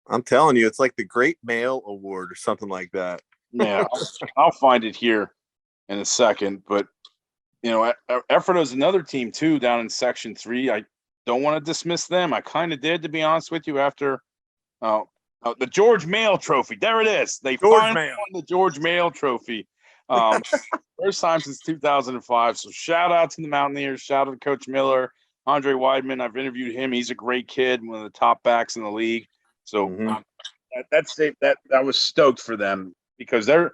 I'm telling you, it's like the Great Male Award or something like that. Yeah, I'll find it here in a second. But, Ephrata is another team, too, down in Section 3. don't want to dismiss them. I kind of did, to be honest with you, after the George Mayle Trophy. There it is. They finally won the George Mayle Trophy. First time since 2005. So shout out to the Mountaineers. Shout out to Coach Miller, Andre Weidman. I've interviewed him. He's a great kid, one of the top backs in the league. So that was stoked for them because they're,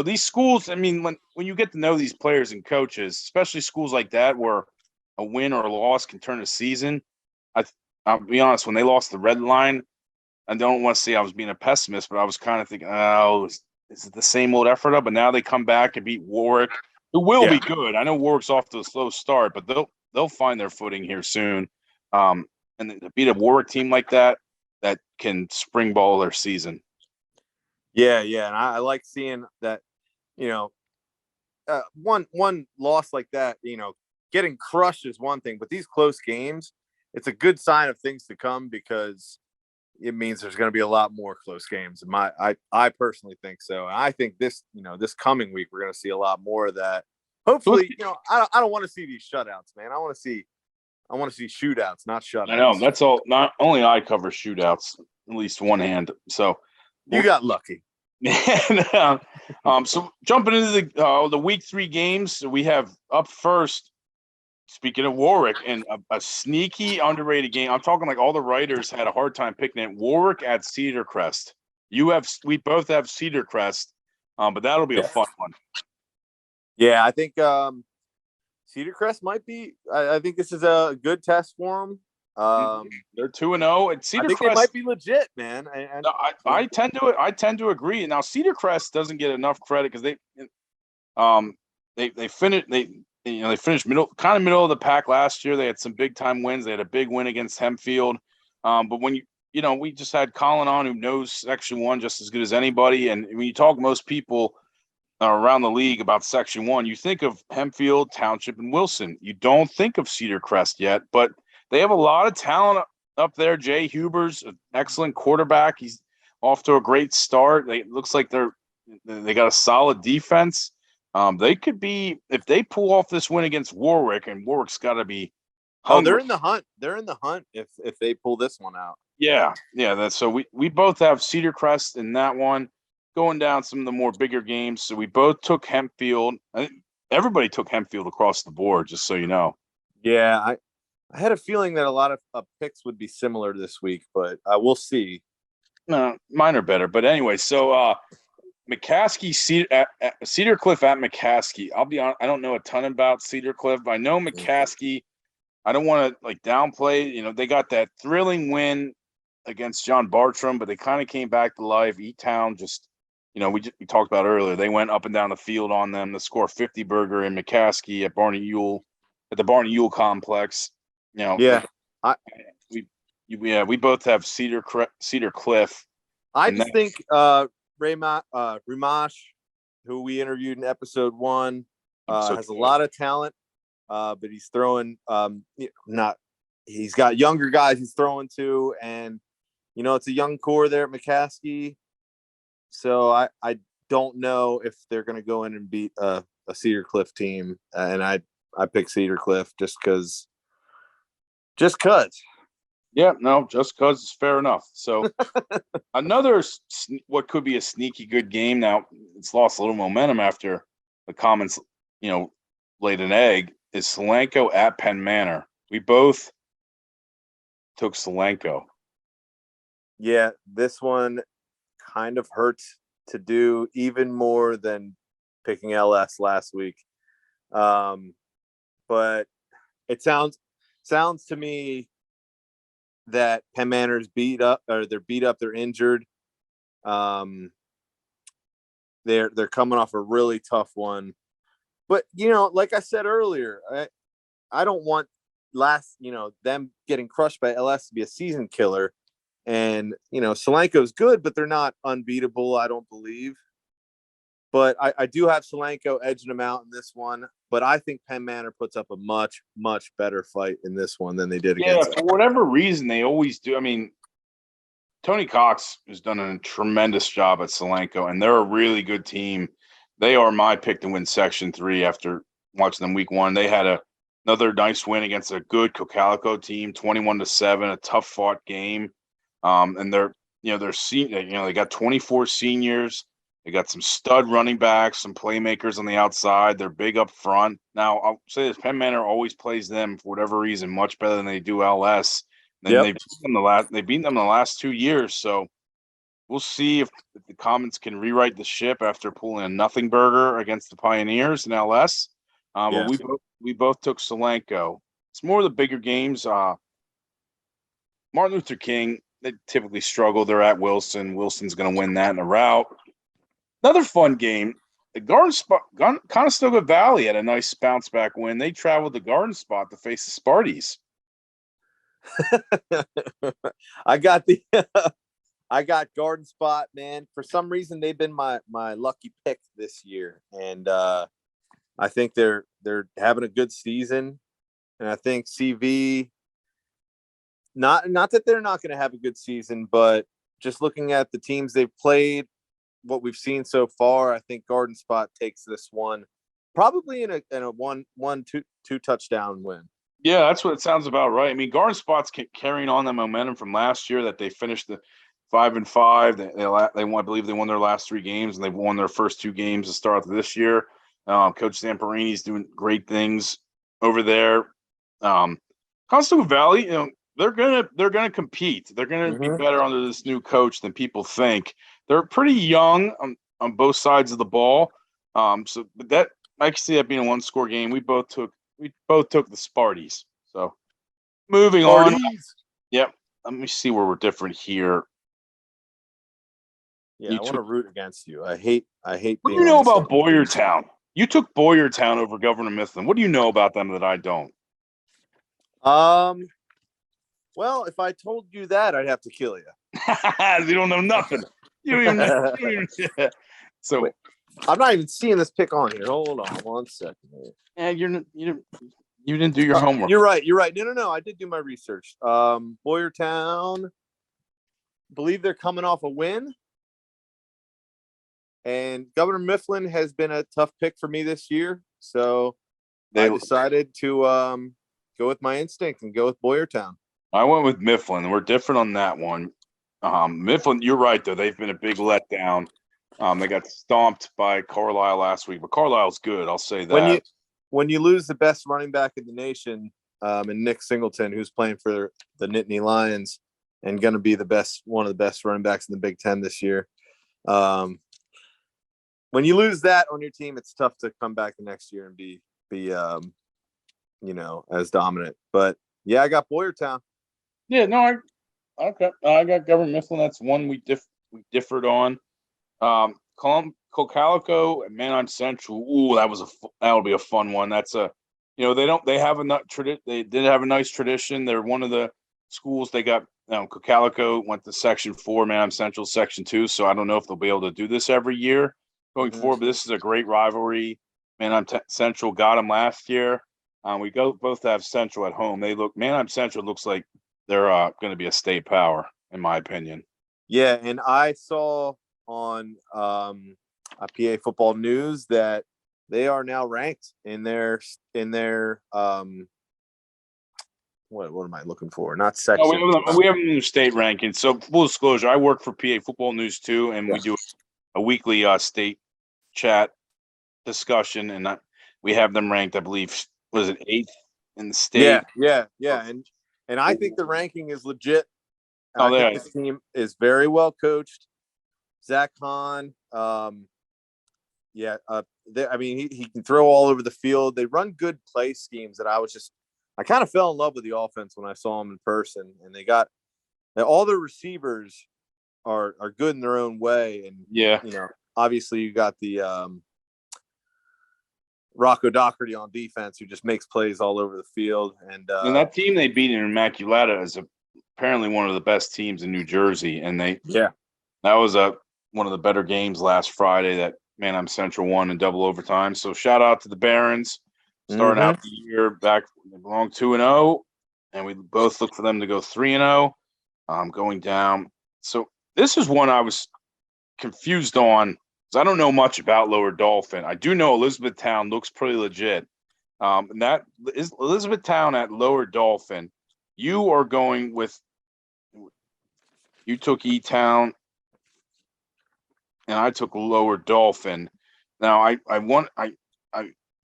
these schools. I mean, when you get to know these players and coaches, especially schools like that where a win or a loss can turn a season. I'll be honest, when they lost the Red Line, I don't want to say I was being a pessimist, but I was kind of thinking, oh, is it the same old effort up? But now they come back and beat Warwick, who will be good. I know Warwick's off to a slow start, but they'll find their footing here soon. And to beat a Warwick team like that can springball their season. Yeah, and I like seeing that. One loss like that, getting crushed is one thing, but these close games, it's a good sign of things to come because it means there's going to be a lot more close games. I personally think so. And I think this coming week, we're going to see a lot more of that. Hopefully, I don't want to see these shutouts, man. I want to see shootouts, not shutouts. I know that's all. Not only I cover shootouts, at least one hand. So you got lucky. So jumping into the week 3 games, we have up first. Speaking of Warwick, and a sneaky underrated game. I'm talking like all the writers had a hard time picking it. Warwick at Cedar Crest. We both have Cedar Crest, but that'll be a fun one. Yeah, I think Cedar Crest might be. I think this is a good test for them. They're 2-0, and Cedar I think Crest they might be legit, man. I tend to agree. Now Cedar Crest doesn't get enough credit because they finished middle of the pack last year. They had some big time wins. They had a big win against Hempfield. But when we just had Colin on, who knows Section 1 just as good as anybody. And when you talk most people around the league about Section 1, you think of Hempfield, Township, and Wilson. You don't think of Cedar Crest yet, but they have a lot of talent up there. Jay Huber's an excellent quarterback. He's off to a great start. It looks like they got a solid defense. They could be, if they pull off this win against Warwick, and Warwick's got to be hungry. They're in the hunt. They're in the hunt if they pull this one out. Yeah. That's so we both have Cedar Crest in that one. Going down some of the more bigger games, so we both took Hempfield. I think everybody took Hempfield across the board, just so you know. Yeah, I had a feeling that a lot of picks would be similar this week, but we'll see. No, mine are better, but anyway. So McCaskey, Cedar Cliff at McCaskey. I'll be honest, I don't know a ton about Cedar Cliff, but I know McCaskey. I don't want to downplay. They got that thrilling win against John Bartram, but they kind of came back to life. E-Town just. We talked about earlier. They went up and down the field on them to score 50 burger in McCaskey at the Barney Ewell complex. We both have Cedar Cliff. I just think Rimash, who we interviewed in episode 1, has a lot of talent, but he's throwing he's got younger guys he's throwing to, and it's a young core there at McCaskey. So I don't know if they're going to go in and beat a Cedar Cliff team, and I pick Cedar Cliff just because. Yeah, no, just because it's fair enough. So another what could be a sneaky good game. Now it's lost a little momentum after the Commons, laid an egg. Is Solanco at Penn Manor? We both took Solanco. Yeah, this one kind of hurts to do even more than picking LS last week. But it sounds to me that Penn Manor's beat up, they're injured. They're coming off a really tough one. But like I said earlier, I don't want them getting crushed by LS to be a season killer. And, Solanco's good, but they're not unbeatable, I don't believe. But I do have Solanco edging them out in this one. But I think Penn Manor puts up a much, much better fight in this one than they did against them. For whatever reason, they always do. I mean, Tony Cox has done a tremendous job at Solanco, and they're a really good team. They are my pick to win Section 3 after watching them week 1. They had Another nice win against a good Cocalico team, 21-7, a tough fought game. And they got 24 seniors. They got some stud running backs, some playmakers on the outside. They're big up front. Now, I'll say this, Penn Manor always plays them for whatever reason much better than they do LS. And they've beaten them the last 2 years. So we'll see if the Commons can rewrite the ship after pulling a nothing burger against the Pioneers in LS. But we both took Solanco. It's more of the bigger games. Martin Luther King, they typically struggle. They're at Wilson. Wilson's going to win that in a rout. Another fun game. The Conestoga Valley had a nice bounce back win. They traveled to Garden Spot to face the Sparties. I got Garden Spot, man. For some reason, they've been my lucky pick this year, and I think they're having a good season. And I think CV, not that they're not going to have a good season, but just looking at the teams they've played, what we've seen so far, I think Garden Spot takes this one probably in a two touchdown win. Yeah, that's what it sounds about right. I mean, Garden Spot's carrying on the momentum from last year that they finished the 5-5. They won, I believe they won their last 3 games, and they've won their first 2 games to start this year. Coach Zamperini's doing great things over there. Conestoga Valley, they're gonna compete. They're gonna be better under this new coach than people think. They're pretty young on both sides of the ball. So that I can see that being a 1-score game. We both took the Sparties. So moving on. Yep. Let me see where we're different here. Yeah, I want to root against you. I hate. What do you know about Boyertown? You took Boyertown over Governor Mifflin. What do you know about them that I don't? Well, if I told you that, I'd have to kill you. You don't know nothing. You don't even So wait, I'm not even seeing this pick on here. Hold on 1 second. Yeah, you didn't do your homework. You're right. No. I did do my research. Boyertown, believe they're coming off a win. And Governor Mifflin has been a tough pick for me this year. So I decided to go with my instinct and go with Boyertown. I went with Mifflin. We're different on that one. Mifflin, you're right, though. They've been a big letdown. They got stomped by Carlisle last week, but Carlisle's good. I'll say that. When you lose the best running back in the nation, and Nick Singleton, who's playing for the Nittany Lions and going to be one of the best running backs in the Big Ten this year. When you lose that on your team, it's tough to come back the next year and be as dominant. But yeah, I got Boyertown. Yeah, no, I got Governor Mifflin. That's one we differed on. Cocalico and Manheim Central. Ooh, that'll be a fun one. That's they did have a nice tradition. They're one of the schools. They got Cocalico went to Section 4, Manheim Central Section 2. So I don't know if they'll be able to do this every year going forward. But this is a great rivalry. Manheim Central got them last year. We both have Central at home. Manheim Central looks like they're going to be a state power, in my opinion. Yeah, and I saw on PA Football News that they are now ranked in their what am I looking for? Not section. No, we have a new state ranking. So full disclosure, I work for PA Football News too, and we do a weekly state chat discussion, and we have them ranked. I believe was it 8th in the state. Yeah, and I think the ranking is legit. I think this team is very well coached. Zach Hahn, he can throw all over the field. They run good play schemes that I kind of fell in love with the offense when I saw them in person. And they got all their receivers are good in their own way. And obviously you got the Rocco Doherty on defense, who just makes plays all over the field. And that team they beat in Immaculata is apparently one of the best teams in New Jersey. And that was one of the better games last Friday that Manheim Central won in double overtime. So shout out to the Barons starting out the year back. They belong 2-0, and we both look for them to go 3-0. Going down. So this is one I was confused on because I don't know much about Lower Dolphin. I do know Elizabethtown looks pretty legit. And that is Elizabethtown at Lower Dolphin. You are going with – you took E-Town, and I took Lower Dolphin. Now, I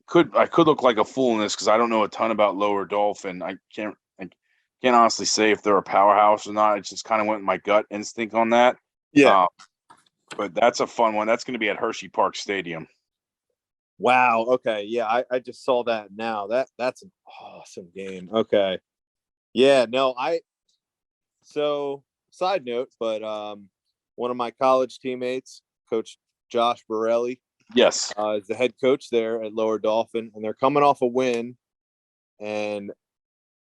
could look like a fool in this because I don't know a ton about Lower Dolphin. I can't honestly say if they're a powerhouse or not. It just kind of went with my gut instinct on that. Yeah. But that's a fun one. That's going to be at Hershey Park Stadium. Wow. Okay. Yeah, I just saw that now. That's an awesome game. Okay. Yeah. No. So side note, but one of my college teammates, Coach Josh Borelli, Yes. is the head coach there at Lower Dolphin, and they're coming off a win, and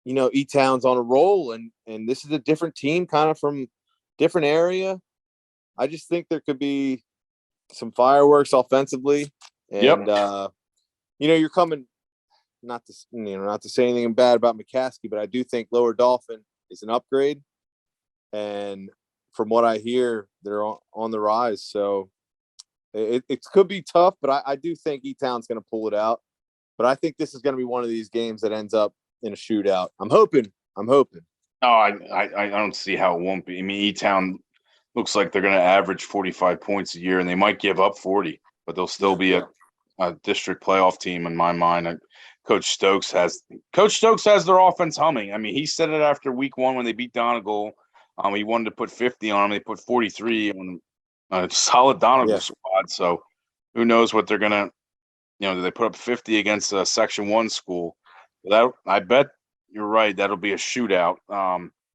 E-Town's on a roll, and this is a different team, kind of from different area. I just think there could be some fireworks offensively, and you're coming. Not to say anything bad about McCaskey, but I do think Lower Dolphin is an upgrade, and from what I hear, they're on the rise. So it could be tough, but I do think E-Town's going to pull it out. But I think this is going to be one of these games that ends up in a shootout. I'm hoping. No, I don't see how it won't be. I mean, E-Town looks like they're going to average 45 points a year, and they might give up 40, but they'll still be a district playoff team in my mind. Coach Stokes has their offense humming. I mean, he said it after week 1 when they beat Donegal. He wanted to put 50 on them. They put 43 on a solid Donegal squad. So who knows what they're going to, do they put up 50 against a Section 1 school? I bet you're right. That'll be a shootout.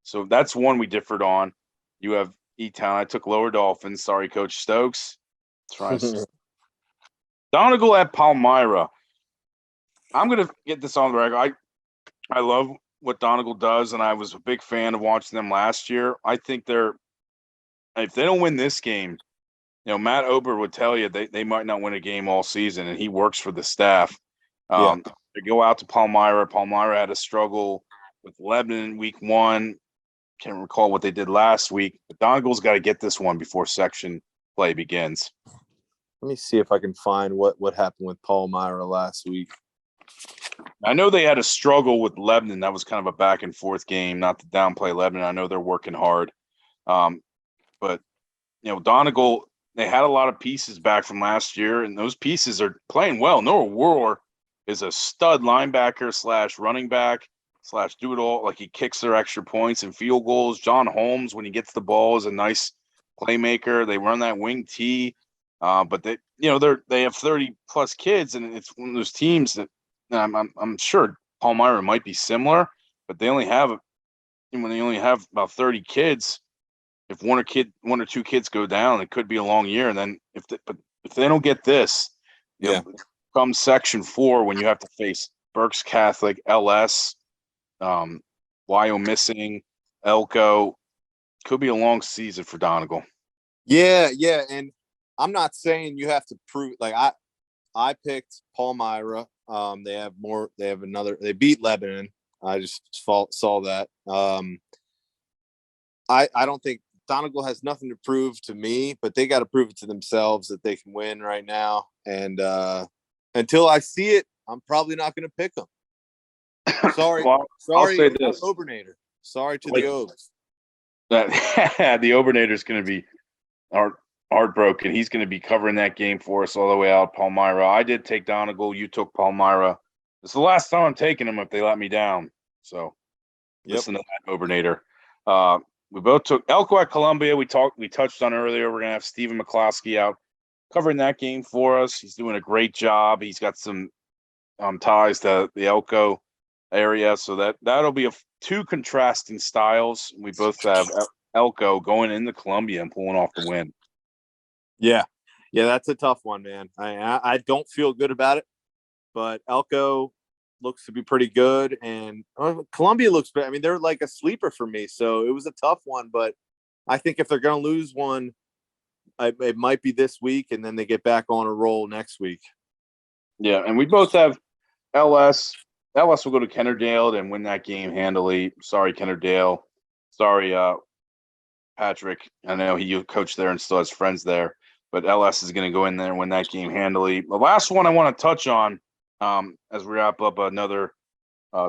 So that's one we differed on. You have E-Town. I took Lower Dolphins. Sorry, Coach Stokes. Donegal at Palmyra. I'm going to get this on the record. I love what Donegal does, and I was a big fan of watching them last year. I think if they don't win this game, Matt Ober would tell you they might not win a game all season, and he works for the staff. They go out to Palmyra. Palmyra had a struggle with Lebanon week 1. Can't recall what they did last week, but Donegal's got to get this one before section play begins. Let me see if I can find what happened with Palmyra last week. I know they had a struggle with Lebanon. That was kind of a back and forth game, not to downplay Lebanon. I know they're working hard. But Donegal, they had a lot of pieces back from last year, and those pieces are playing well. Noah War is a stud linebacker / running back / do it all. Like, he kicks their extra points and field goals. John Holmes, when he gets the ball, is a nice playmaker. They run that wing T. But they have 30 plus kids, and it's one of those teams that I'm sure Palmyra might be similar, but when they only have about 30 kids, if one or two kids go down, it could be a long year. And then if they don't get this, come Section 4, when you have to face Berks Catholic, LS, Wyomissing, Elko, could be a long season for Donegal. Yeah, and I'm not saying you have to prove. Like, I picked Palmyra. They beat Lebanon. I just saw that. I don't think Donegal has nothing to prove to me, but they got to prove it to themselves that they can win right now. And until I see it, I'm probably not going to pick them. Sorry, I'll say this. Obernator. Sorry to the Obes. The Obernator is going to be heartbroken. He's going to be covering that game for us all the way out. Palmyra. I did take Donegal. You took Palmyra. It's the last time I'm taking them if they let me down. So listen to that, Obernator. We both took Elko at Columbia. We touched on earlier. We're going to have Stephen McCloskey out covering that game for us. He's doing a great job. He's got some ties to the Elko area, so that'll be two contrasting styles. We both have Elko going into Columbia and pulling off the win. Yeah, that's a tough one, man. I don't feel good about it, but Elko looks to be pretty good, and Columbia looks better. I mean, they're like a sleeper for me, so it was a tough one. But I think if they're going to lose one, it might be this week, and then they get back on a roll next week. Yeah, and we both have LS. LS will go to Kennerdale and win that game handily. Sorry, Kennerdale. Sorry, Patrick. I know he coached there and still has friends there, but LS is going to go in there and win that game handily. The last one I want to touch on as we wrap up another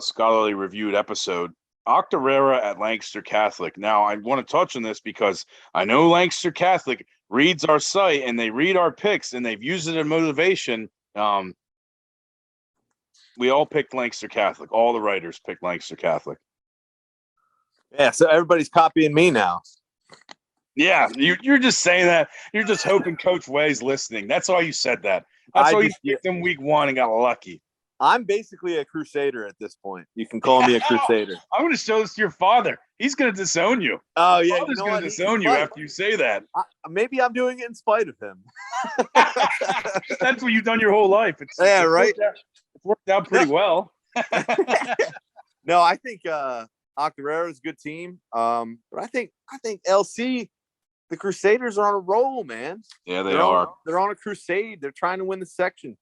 scholarly reviewed episode. Octorara at Lancaster Catholic. Now, I want to touch on this because I know Lancaster Catholic reads our site and they read our picks and they've used it as motivation. We all picked Lancaster Catholic. All the writers picked Lancaster Catholic. Yeah, so everybody's copying me now. Yeah, you're just saying that. You're just hoping Coach Way's listening. That's why you said that. That's why you picked him week 1 and got lucky. I'm basically a crusader at this point. You can call me a crusader. I'm going to show this to your father. He's going to disown you. Oh, yeah. He's going to disown you after you say that. Maybe I'm doing it in spite of him. That's what you've done your whole life. Right. It's worked out pretty well. No, I think Octorara is a good team. But I think LC, the Crusaders are on a roll, man. Yeah, they are. They're on a crusade. They're trying to win the section.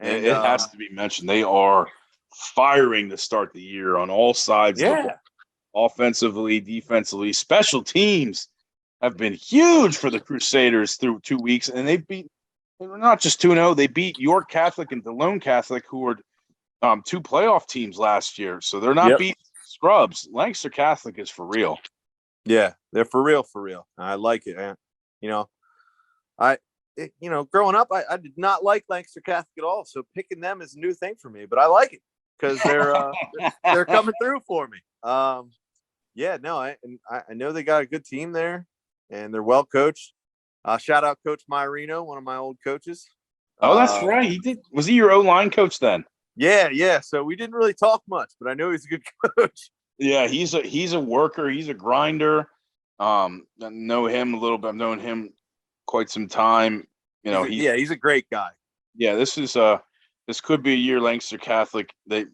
And it has to be mentioned. They are firing to start the year on all sides. Yeah. Offensively, defensively, special teams have been huge for the Crusaders through 2 weeks. And they were not just 2-0. They beat York Catholic and DeLone Catholic, who were 2 playoff teams last year. So they're not beating scrubs. Lancaster Catholic is for real. Yeah, they're for real. I like it, man. Growing up, I did not like Lancaster Catholic at all. So picking them is a new thing for me, but I like it because they're coming through for me. I know they got a good team there, and they're well coached. Shout out Coach Myrino, one of my old coaches. Oh, that's right. He did. Was he your O-line coach then? Yeah. So we didn't really talk much, but I know he's a good coach. Yeah, he's a worker. He's a grinder. I know him a little bit. I've known him quite some time. He's a great guy. Yeah, this could be a year Lancaster Catholic. It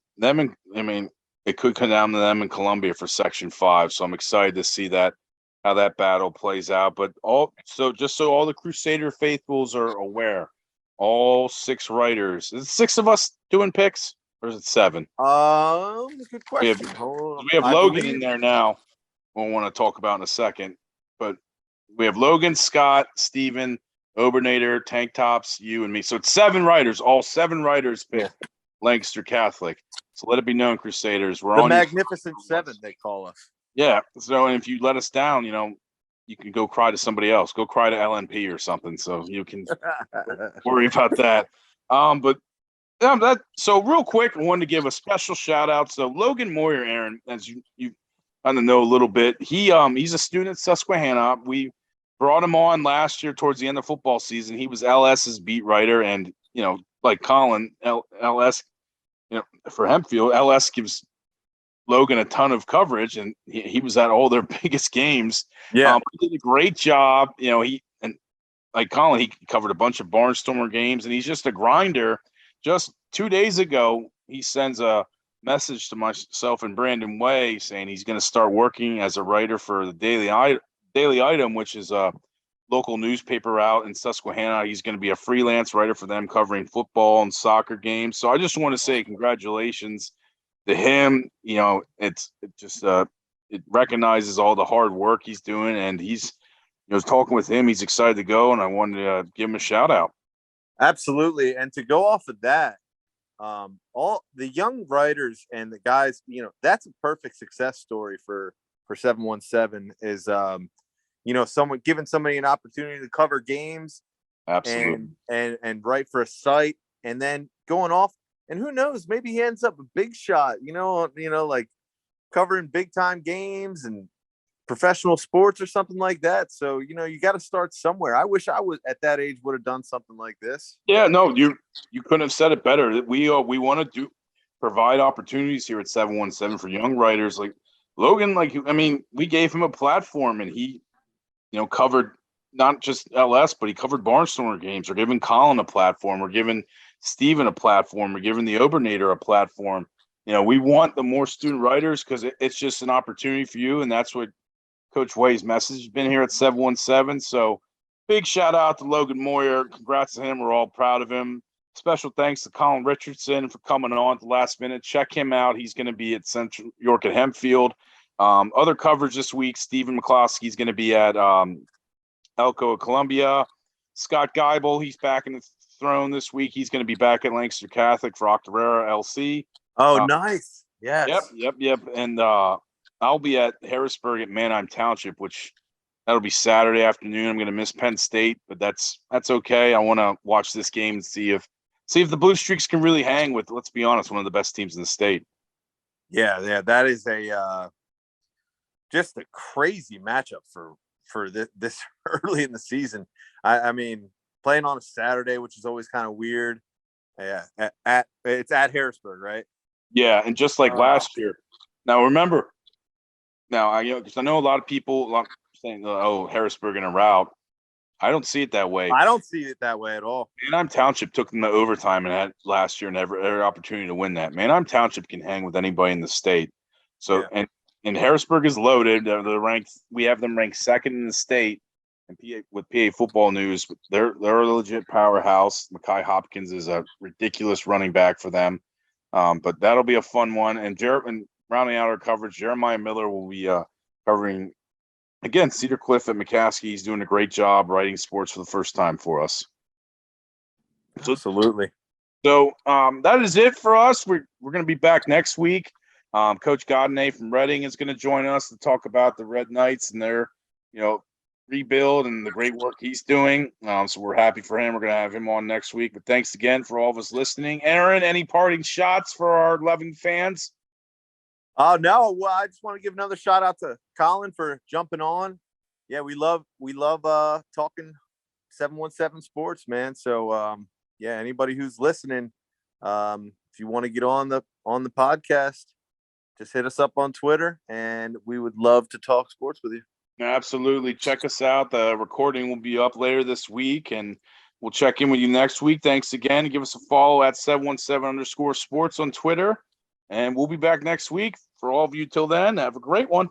could come down to them in Columbia for Section 5. So I'm excited to see how that battle plays out. But just so all the Crusader faithfuls are aware, all 6 writers. Is it 6 of us doing picks, or is it 7? Good question. We have Logan in there now. We'll want to talk about in a second. But we have Logan, Scott, Steven, Obernator, Tank Tops, you, and me. So it's 7 writers. All 7 writers picked Lancaster Catholic. So let it be known, Crusaders. We're the on Magnificent 7, they call us. Yeah. So and if you let us down, you can go cry to somebody else. Go cry to LNP or something. So you can worry about that. So real quick, I wanted to give a special shout out. So Logan Moyer, Aaron, as you kind of know a little bit, he's a student at Susquehanna. We brought him on last year towards the end of football season. He was LS's beat writer, and like Colin, LS, for Hempfield, LS gives Logan a ton of coverage, and he was at all their biggest games. Yeah, he did a great job. Like Colin, he covered a bunch of Barnstormer games, and he's just a grinder. Just 2 days ago, he sends a message to myself and Brandon Way saying he's going to start working as a writer for the Daily Item, which is a local newspaper out in Susquehanna. He's going to be a freelance writer for them, covering football and soccer games. So I just want to say congratulations to him. It recognizes all the hard work he's doing, and he's talking with him. He's excited to go, and I wanted to give him a shout out. Absolutely. And to go off of that, all the young writers and the guys, that's a perfect success story for 717 is, someone giving somebody an opportunity to cover games. Absolutely. And write for a site, and then going off, and who knows, maybe he ends up a big shot, like covering big time games and professional sports or something like that. So, you got to start somewhere. I wish I was at that age, would have done something like this. Yeah, no, you couldn't have said it better. We want to provide opportunities here at 717 for young writers like Logan. We gave him a platform, and he, covered not just LS, but he covered Barnstormer games. We're giving Colin a platform. We're giving Steven a platform. We're giving the Obernator a platform. We want the more student writers because it's just an opportunity for you, and that's what Coach Way's message has been here at 717. So big shout out to Logan Moyer. Congrats to him. We're all proud of him. Special thanks to Colin Richardson for coming on at the last minute. Check him out. He's going to be at Central York at Hempfield. Other coverage this week, Stephen McCloskey is going to be at Elko at Columbia. Scott Geibel, he's back in the thrown this week. He's going to be back at Lancaster Catholic for Octorara LC. Oh, nice. Yes. Yep. And I'll be at Harrisburg at Manheim Township, which that'll be Saturday afternoon. I'm going to miss Penn State, but that's okay. I want to watch this game and see if the Blue Streaks can really hang with, let's be honest, one of the best teams in the state. Yeah. That is just a crazy matchup for this early in the season. I mean, playing on a Saturday, which is always kind of weird. Yeah, it's at Harrisburg, right? Yeah, and just like last year. Now remember, because I know a lot of people saying, "Oh, Harrisburg in a rout." I don't see it that way. I don't see it that way at all. Manheim Township took them to overtime and had last year and every opportunity to win that. Manheim Township can hang with anybody in the state. So and Harrisburg is loaded. They're ranked. We have them ranked second in the state. And with PA Football News, they're a legit powerhouse. Mekhi Hopkins is a ridiculous running back for them. But that'll be a fun one. And rounding out our coverage, Jeremiah Miller will be covering, again, Cedar Cliff at McCaskey. He's doing a great job writing sports for the first time for us. Absolutely. So that is it for us. We're going to be back next week. Coach Godinay from Reading is going to join us to talk about the Red Knights and their, rebuild and the great work he's doing. So we're happy for him. We're going to have him on next week. But thanks again for all of us listening. Aaron, any parting shots for our loving fans? No. Well, I just want to give another shout out to Colin for jumping on. Yeah, we love talking 717 sports, man. So anybody who's listening, if you want to get on the podcast, just hit us up on Twitter, and we would love to talk sports with you. Absolutely. Check us out. The recording will be up later this week, and we'll check in with you next week. Thanks again. Give us a follow at 717_sports on Twitter, and we'll be back next week. For all of you till then, have a great one.